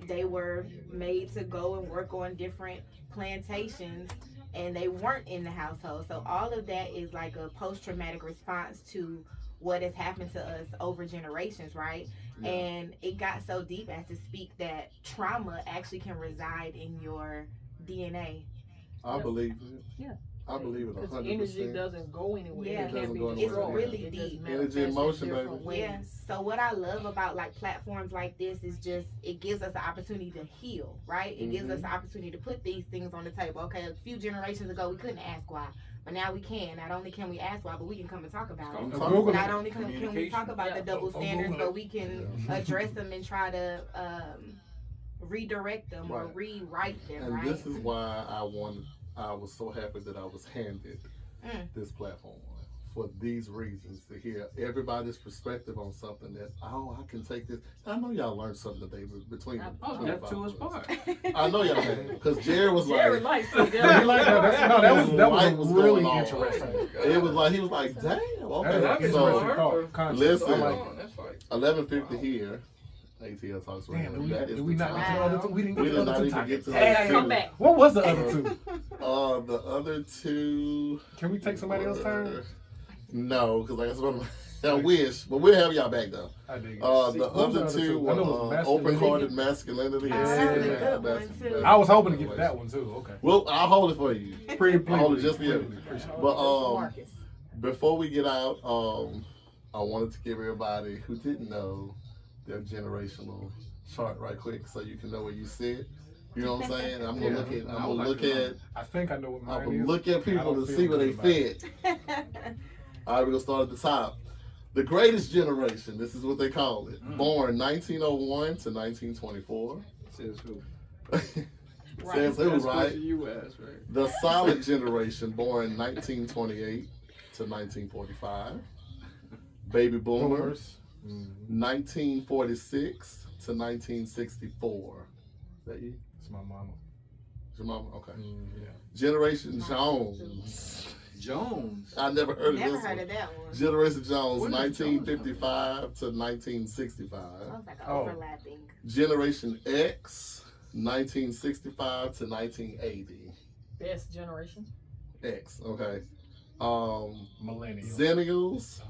they were made to go and work on different plantations and they weren't in the household. So all of that is like a post-traumatic response to what has happened to us over generations, right? Yeah. And it got so deep as to speak that trauma actually can reside in your DNA. I believe it. Yeah. I believe it Because 100%. energy doesn't go anywhere. Yeah. It can't be It doesn't go destroyed. anywhere. It's really It just deep. manifests Energy, emotion, in different baby. Yeah. ways. So what I love about like platforms like this is just it gives us the opportunity to heal, right? It gives us the opportunity to put these things on the table. Okay, a few generations ago we couldn't ask why, but now we can. Not only can we ask why, but we can come and talk about it. Google Not it. only can we talk about the double standards, Google it. but we can address them and try to redirect them or Right. rewrite them, And right? this is why I was so happy that I was handed this platform for these reasons, to hear everybody's perspective on something that, I can take this. I know y'all learned something today between Oh, the that to us 25 of us. part. I know y'all had, because Jared was Jared like, likes it. Yeah, he like that. No, that was Light was really going on. interesting. it was like, he was like, damn, That is an okay. interesting So, thought. Concept. listen. I like it. That's like 11:50 here, ATL Talks Damn, Radio. That is did we the not get time. to the other two? We didn't We get to did the not other two even get to the topics. other Come two. back. What was the other two? The other two. Can we take somebody else's turn? No, because like I said, I wish, but we'll have y'all back though. I dig it. The What was other two I know it was were masculinity. open-hearted masculinity. Oh, that was a good one, That's- too. I was hoping to get that one too. Okay. Well, I'll hold it for you. Pretty I'll hold it please. just for you. Appreciate it. But Marcus. before we get out, I wanted to give everybody who didn't know their generational chart right quick, so you can know where you sit. You know what I'm saying? I'm gonna look at. I'm gonna look at. I think I know what I'm mine gonna is. look at I people don't to feel see where they good about it. fit. All right, we're gonna start at the top. The greatest generation. This is what they call it. Born 1901 to 1924. says who? Says who, That's right? question you asked, right? The solid generation, born 1928 to 1945. Baby boomers, Boomers. 1946 to 1964. Is that you? It's my mama. Is your mama? Okay. Yeah. Generation Jones. Jones. I never heard of Never this heard one. of that one. Generation Jones, What is 1955 to 1965. Sounds like Oh. overlapping. Generation X, 1965 to 1980. Best generation. X, okay. Millennial. Zennials,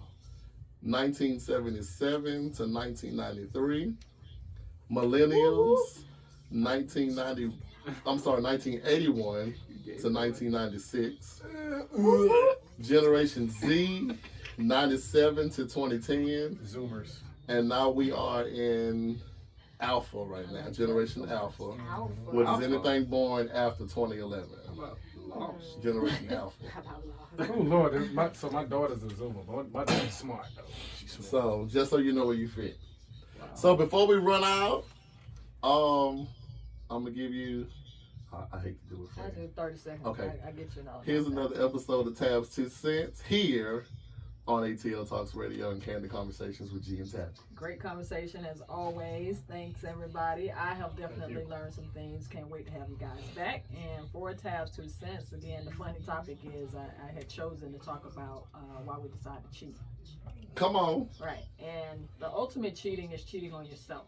1977 to 1993. Millennials, 1981 to 1996. Generation Z, 97 to 2010. Zoomers. And now we are in Alpha right now, Generation Alpha. Alpha. What is Alpha. anything born after 2011? How about lost? Generation Alpha. How about Lord? Oh Lord, so my daughter's a Zoomer, but my daughter's smart though. She's smart. So just so you know where you fit. So before we run out, I'm gonna give you. I hate to do it for I you. do 30 seconds. Okay. I get you now. Here's another episode of Tabs 2 Cents here on ATL Talks Radio and Candid Conversations with G and Tab. Great conversation as always. Thanks everybody. I have definitely learned some things. Can't wait to have you guys back. And for Tabs 2 Cents, again, the funny topic is I had chosen to talk about why we decided to cheat. Come on. Right. And the ultimate cheating is cheating on yourself.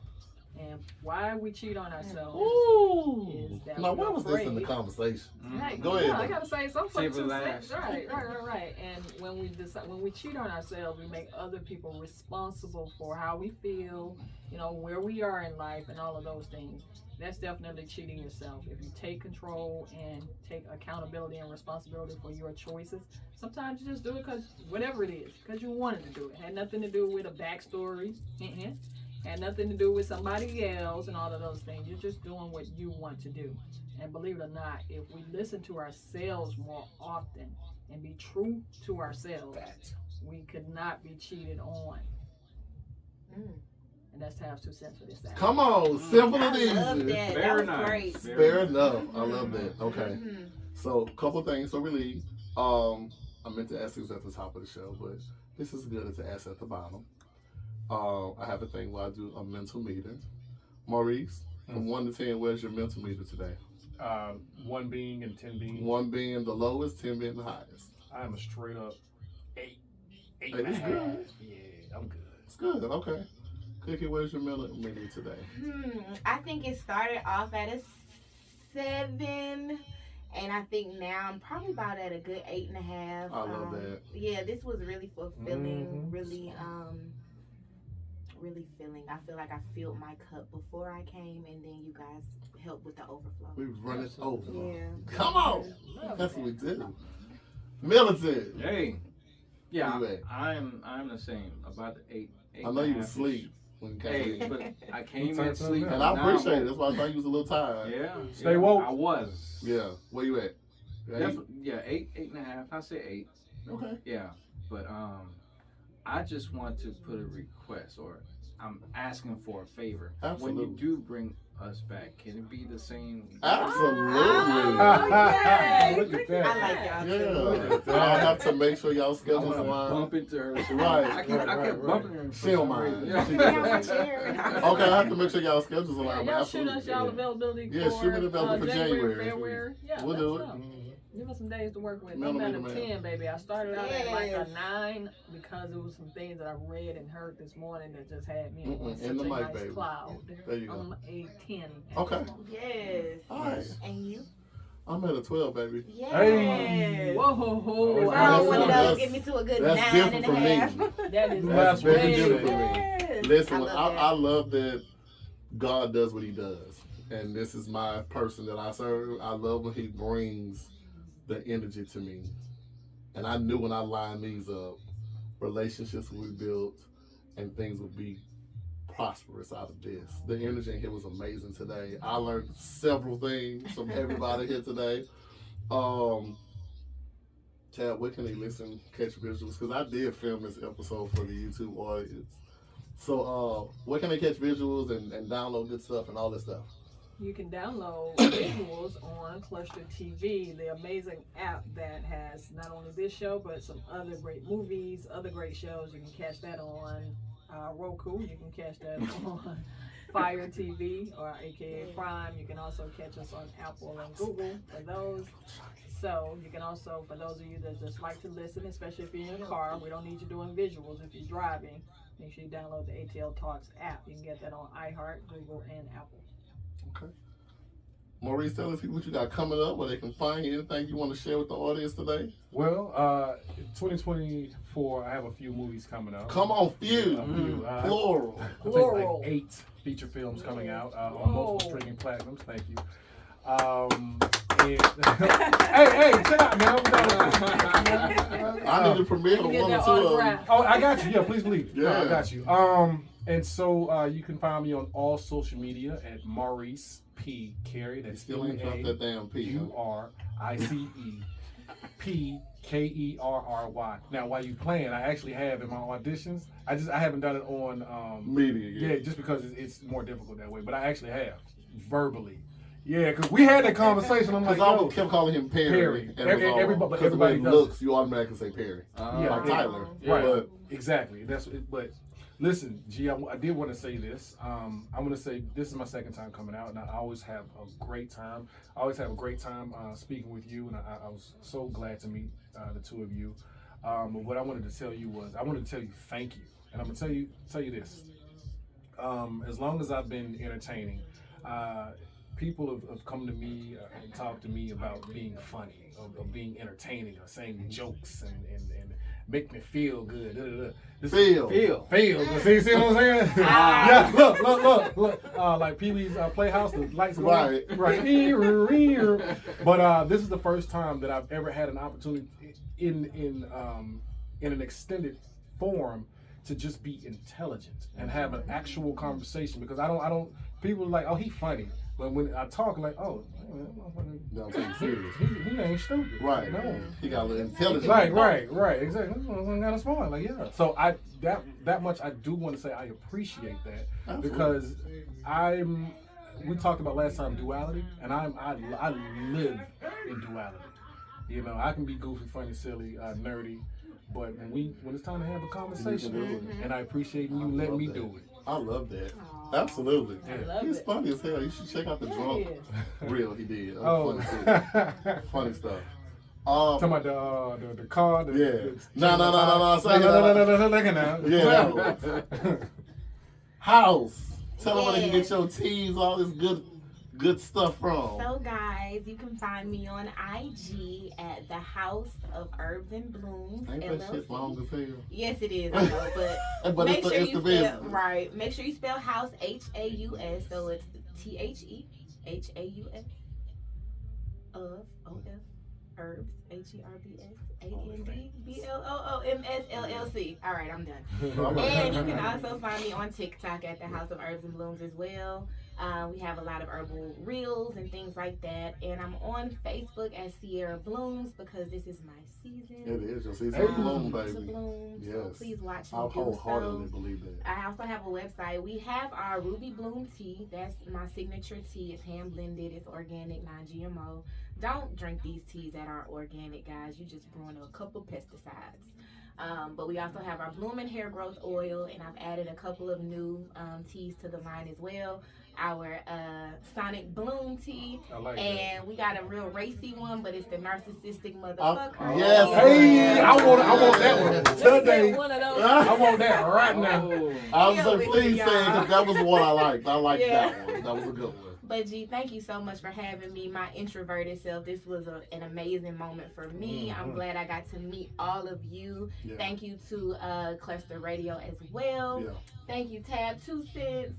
And why we cheat on ourselves Ooh. is that Now, we're where was this in the afraid. conversation? Right. Go ahead, Yeah, I though. gotta say something for Save it 2 cents. last. Right. And when we decide, when we cheat on ourselves, we make other people responsible for how we feel, where we are in life, and all of those things. That's definitely cheating yourself. If you take control and take accountability and responsibility for your choices, sometimes you just do it because whatever it is, because you wanted to do it. Had nothing to do with a backstory. Had nothing to do with somebody else and all of those things. You're just doing what you want to do. And believe it or not, if we listen to ourselves more often and be true to ourselves, we could not be cheated on. And that's Tabs 2 Cents for this Saturday. Come on, simple and I love easy. that. Very That was nice. great. Fair enough. I love that. Okay. Mhm. So, a couple things for relief. I meant to ask this at the top of the show, but this is good to ask at the bottom. I have a thing where I do a mental meter. Maurice, from 1 to 10, where's your mental meter today? 1 being and 10 being. 1 being the lowest, 10 being the highest. I am a straight up 8. 8 Hey, and a that's half. good. Yeah, I'm good. It's good. Okay. Cookie, where's your menu today? I think it started off at a 7, and I think now I'm probably about at a good 8.5. I love that. Yeah, this was really fulfilling. Mhm. Really filling. I feel like I filled my cup before I came, and then you guys helped with the overflow. We run it over. Yeah. Come on. That's what we do. Militant. Hey, yeah, Where you at? I'm the same. About the 8. I know you was 8.5-ish. asleep when you came Hey, in. but I came You in turned sleep. something And I now appreciate I'm it. That's why I thought you was a little tired. Yeah. Stay woke. I was. Yeah. Where you at? Yeah, 8.5. I say 8. Okay. Yeah, but I just want to put a request, or I'm asking for a favor. Absolutely. When you do bring us back, can it be the same? Absolutely. Okay. Look at that. I like y'all too. Yeah. I'll have to make sure y'all I'm schedules gonna align. bump into her. Right. I kept Right. bumping her. She don't mind. Get on my chair. Okay, I have to make sure y'all schedules Yeah, align. but y'all shoot us absolutely. y'all availability Yeah, for, shoot me the availability for January. February. Yeah, We'll let do us it. know. Give us some days to work with. No Millimeter matter man. 10, baby. I started out at like a Yes. 9 because it was some things that I read and heard this morning that just had me on such In the a mic, nice baby. cloud. There you go. I'm a 10. at Okay. this moment. Yes. All right. And you? I'm at a 12, baby. Yes. Hey. Whoa, ho, ho. Girl, That's- one of that's- those get me to a good that's 9 different and a from me. half. That is That's very way- different from me. Yes. Listen, I I love love that God does what he does. And this is my person that I serve. I love when he brings the energy to me. And I knew when I lined these up, relationships will be built and things will be prosperous out of this. The energy in here was amazing today. I learned several things from everybody here today. Chad, where can they listen, catch visuals? Because I did film this episode for the YouTube audience. So, where can they catch visuals and download good stuff and all this stuff? You can download visuals on Cluster TV, the amazing app that has not only this show, but some other great movies, other great shows. You can catch that on Roku. You can catch that on Fire TV, or aka Prime. You can also catch us on Apple and Google for those. So you can also, for those of you that just like to listen, especially if you're in a car, we don't need you doing visuals. If you're driving, make sure you download the ATL Talks app. You can get that on iHeart, Google, and Apple. Okay. Maurice, tell us what you got coming up, where they can find you. Anything you want to share with the audience today? Well, 2024, I have a few movies coming out. Come on, few. A few. Plural. I think Plural. like 8 feature films coming out on Whoa. multiple streaming platforms. Thank you. And hey, chill out, man. I need to premiere You on get one or that two of them. autograph. Oh, I got you. Yeah, please leave. No, Yeah. I got you. And so you can find me on all social media at Maurice P. Carey. You That's still ain't dropped that damn P. MauricePkerry. Now, while you playing, I actually have in my auditions. I haven't done it on Media. yeah, just because it's more difficult that way. But I actually have verbally. Yeah, because we had that conversation. I'm like, Because I yo, kept calling him Perry. Perry. And it was all Everybody- wrong. 'Cause the everybody way he does looks, you automatically say Perry. Yeah, Like yeah. Tyler. Right, But exactly. That's it. But listen, G, I did want to say this. I'm going to say this is my second time coming out, and I always have a great time. I always have a great time speaking with you, and I was so glad to meet the two of you. But what I wanted to tell you was, I wanted to tell you thank you, and I'm going to tell you this. As long as I've been entertaining, people have come to me and talked to me about being funny, of being entertaining, or saying jokes and make me feel good. Feel. See what I'm saying? Yeah, look. Like Pee Wee's Playhouse, the lights are on. Right. But this is the first time that I've ever had an opportunity in an extended form to just be intelligent and have an actual conversation, because I don't. People are like, oh, he funny. But when I talk, like, oh, man, Don't take it serious. he ain't stupid. Right. No. He got a little intelligence. Right, exactly. I'm kind of smart, like, yeah. So that much I do want to say I appreciate that. Absolutely. Because we talked about last time duality, and I live in duality. You know, I can be goofy, funny, silly, nerdy, but when it's time to have a conversation, do it. and I appreciate you letting me do it. I love that. Absolutely. I love He's it. funny as hell. You should check out the Yeah, drunk he is. reel he did. That Oh, was funny too. Funny stuff. talking about the car. Yeah. No. Say No. Look at now. Yeah. that one. house. Tell them where they can get Yes. your teas, all this good stuff from. So guys, you can find me on IG at the House of Herbs and Blooms Ain't that shit long LLC. as hell? Yes, it is. I know, but But make it's sure the you spell business. right. Make sure you spell house HAUS. So it's THEHAUS of OF Herbs HERBSANDBLOOMS LLC. All right, I'm done. And you can also find me on TikTok at the House of Herbs and Blooms as well. We have a lot of herbal reels and things like that. And I'm on Facebook as Ciera Blooms because this is my season. It is your season Hey. to bloom, To baby. bloom. So Yes. please watch me I do wholeheartedly so. believe that. I also have a website. We have our Ruby Bloom tea. That's my signature tea. It's hand blended. It's organic, non-GMO. Don't drink these teas that aren't organic, guys. You just growing a couple pesticides. But we also have our Blooming Hair Growth Oil, and I've added a couple of new teas to the line as well. Our Sonic Bloom tea, I like that. and we got a real racy one, but it's the narcissistic motherfucker. yes. Hey, I want that one today. One of those. I want that right now. Oh. I was Yeah, like, with please you, say it, y'all. because that was the one I liked. I liked Yeah. that one. That was a good one. But G, thank you so much for having me, my introverted self. This was an amazing moment for me. I'm glad I got to meet all of you. Yeah. Thank you to Cluster Radio as well. Yeah. Thank you, Tab 2 Cents.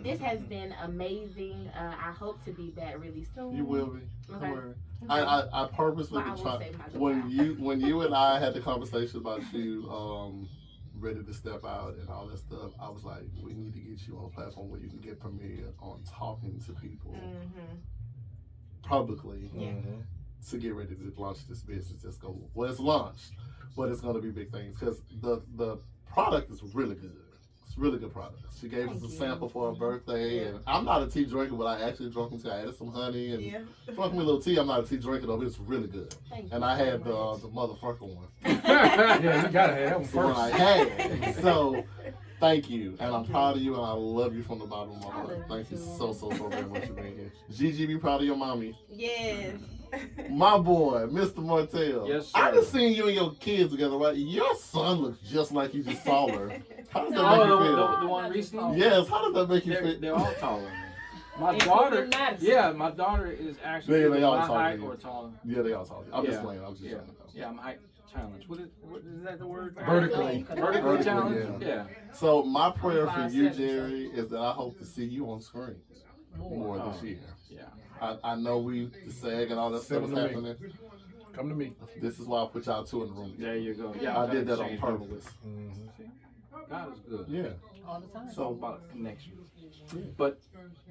This has been amazing. I hope to be back really soon. You will be. Don't Okay. worry. I purposely Well, I will tried save my when you and I had the conversation about you ready to step out and all that stuff. I was like, we need to get you on a platform where you can get familiar on talking to people Mm-hmm. publicly Yeah. to get ready to launch this business. It's launched, but it's going to be big things because the product is really good. It's really good product. She gave us Thank a you. sample for her birthday, Yeah. and I'm not a tea drinker, but I actually drank some tea. I added some honey and Yeah. drunk me a little tea. I'm not a tea drinker though, but it's really good. Thank And you I so had the much. motherfucker one. Yeah, you gotta have that one The one I first. had. So thank you, and I'm Thank proud of you, and I love you from the bottom of my I heart. love you Thank you too. so very much for being here. Gigi, be proud of your mommy. Yes. My boy, Mr. Martell. Yes, I sir. just seen you and your kids together, right? Your son looks just like you, just taller. How does that Oh, make you the, feel? the one recently? Yes, how does that make you They're, feel? they're all taller than me. My Including daughter, Madison. yeah, my daughter is actually They all my taller height than you. or taller. Yeah, they all taller. I'm just Yeah. playing. I'm just Yeah, trying to know. yeah, I'm height challenged. What is that the word? Vertically. Vertically Vertically, challenged? yeah. Yeah. So my prayer for you, 5'7", Jerry, is that I hope to see you on screen more this Oh. year. Yeah. I know the SAG and all that stuff is Send them to me. happening. Come to me. This is why I put y'all two in the room. There you go. Yeah, I I'm did trying that to on change purpose. See? God is good. Yeah. All the time. It's all about connection. But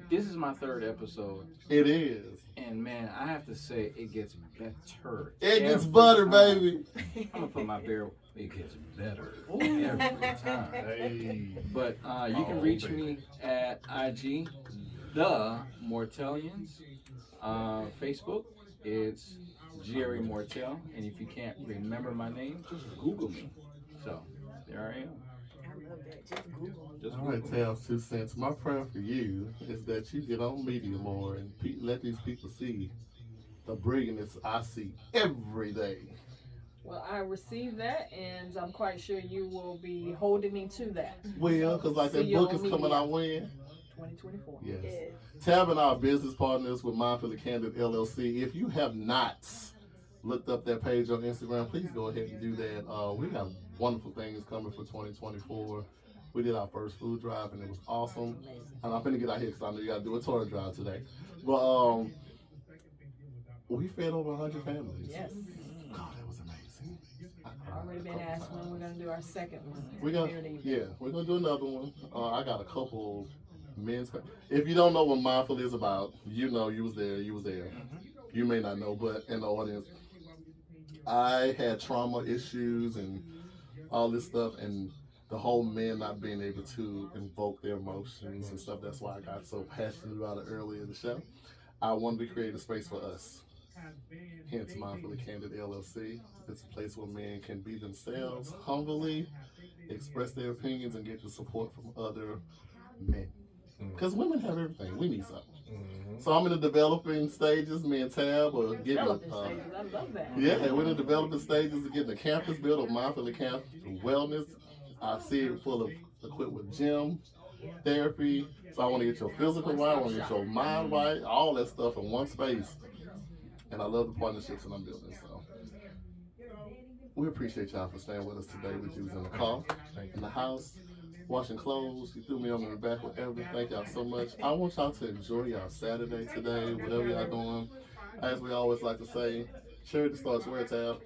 this is my third episode, It is. and man, I have to say it gets better. It gets every butter, time. baby. I'm gonna put my bear. It gets better every time. Hey. But you can reach me at IG, The Mortellians. Facebook, it's Jerry Mortel. And if you can't remember my name, just Google me. So, there I am. I love that. Just Google me. Just All right, Google me. Tab 2 Cents. My prayer for you is that you get on media more and let these people see the brilliance I see every day. Well, I received that, and I'm quite sure you will be holding me to that. Well, because like that See you book on is coming media. out when? 2024. Yes. Yes. Tab and our business partners with Mindfully Candid LLC. If you have not looked up that page on Instagram, please go ahead and do that. We have wonderful things coming for 2024. We did our first food drive and it was awesome. And I'm finna get out here because I know you gotta do a tour drive today. But we fed over 100 families. Yes. God, that was amazing. I cried Already a been couple asked when times. we're gonna do our second one. We're gonna, Community yeah, event. we're gonna do another one. I got a couple men's. If you don't know what Mindful is about, you know you was there. You may not know, but in the audience, I had trauma issues and all this stuff, and the whole men not being able to invoke their emotions and stuff. That's why I got so passionate about it earlier in the show. I wanted to create a space for us. Hence, Mindfully Candid LLC. It's a place where men can be themselves humbly, express their opinions, and get the support from other men. Because women have everything. We need something. So I'm in the developing stages. Me and Tab are getting Developing stages. I love that. yeah, we're in the developing stages of getting the campus built of Mindfully Camp Wellness. I see it full of equipped with gym, therapy. So I want to get your physical right, I want to get your mind right, all that stuff in one space. And I love the partnerships that I'm building. So we appreciate y'all for staying with us today. We was in the car, in the house, washing clothes. You threw me on the back with everything. Thank y'all so much. I want y'all to enjoy y'all Saturday today, whatever y'all doing. As we always like to say, charity starts where, Tab?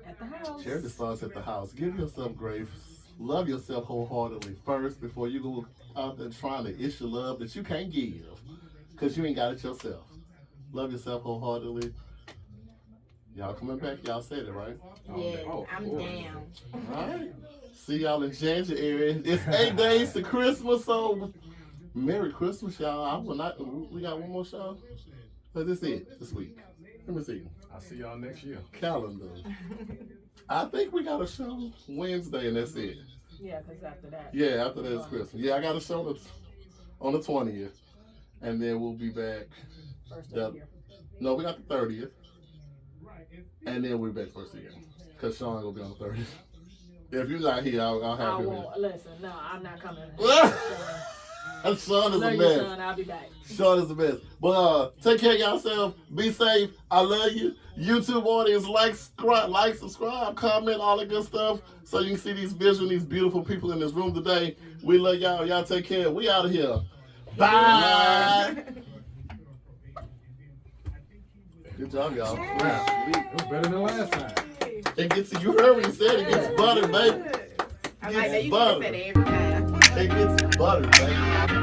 At the house. Charity starts at the house. Give yourself grace. Love yourself wholeheartedly first before you go out there trying to issue love that you can't give because you ain't got it yourself. Love yourself wholeheartedly. Y'all coming back? Y'all said it, right? Yeah, Oh, I'm cool. down. All right. See y'all in January. It's 8 days to Christmas, so Merry Christmas, y'all. I will not. We got one more show. But this it this week. Let me see. I'll see y'all next year. Calendar. I think we got a show Wednesday, and that's it. Yeah, because after that. Yeah, after that is Christmas. Yeah, I got a show on the 20th, and then we'll be back. First of the year. No, we got the 30th, and then we'll be back first again. Because Sean will be on the 30th. If you're not here, I'll have I him. won't. Listen, no, I'm not coming. And Sean is Love the you, best. son. I'll be back. Sean is the best. But take care of yourself. Be safe. I love you. YouTube audience, like, subscribe, comment, all the good stuff. So you can see these visual, these beautiful people in this room today. We love y'all. Y'all take care. We out of here. Bye. Good job, y'all. Yeah, it was better than last time. It gets you heard what he said. It gets butter, baby. I like that. You Butter. can say that every time. It gets butter, baby.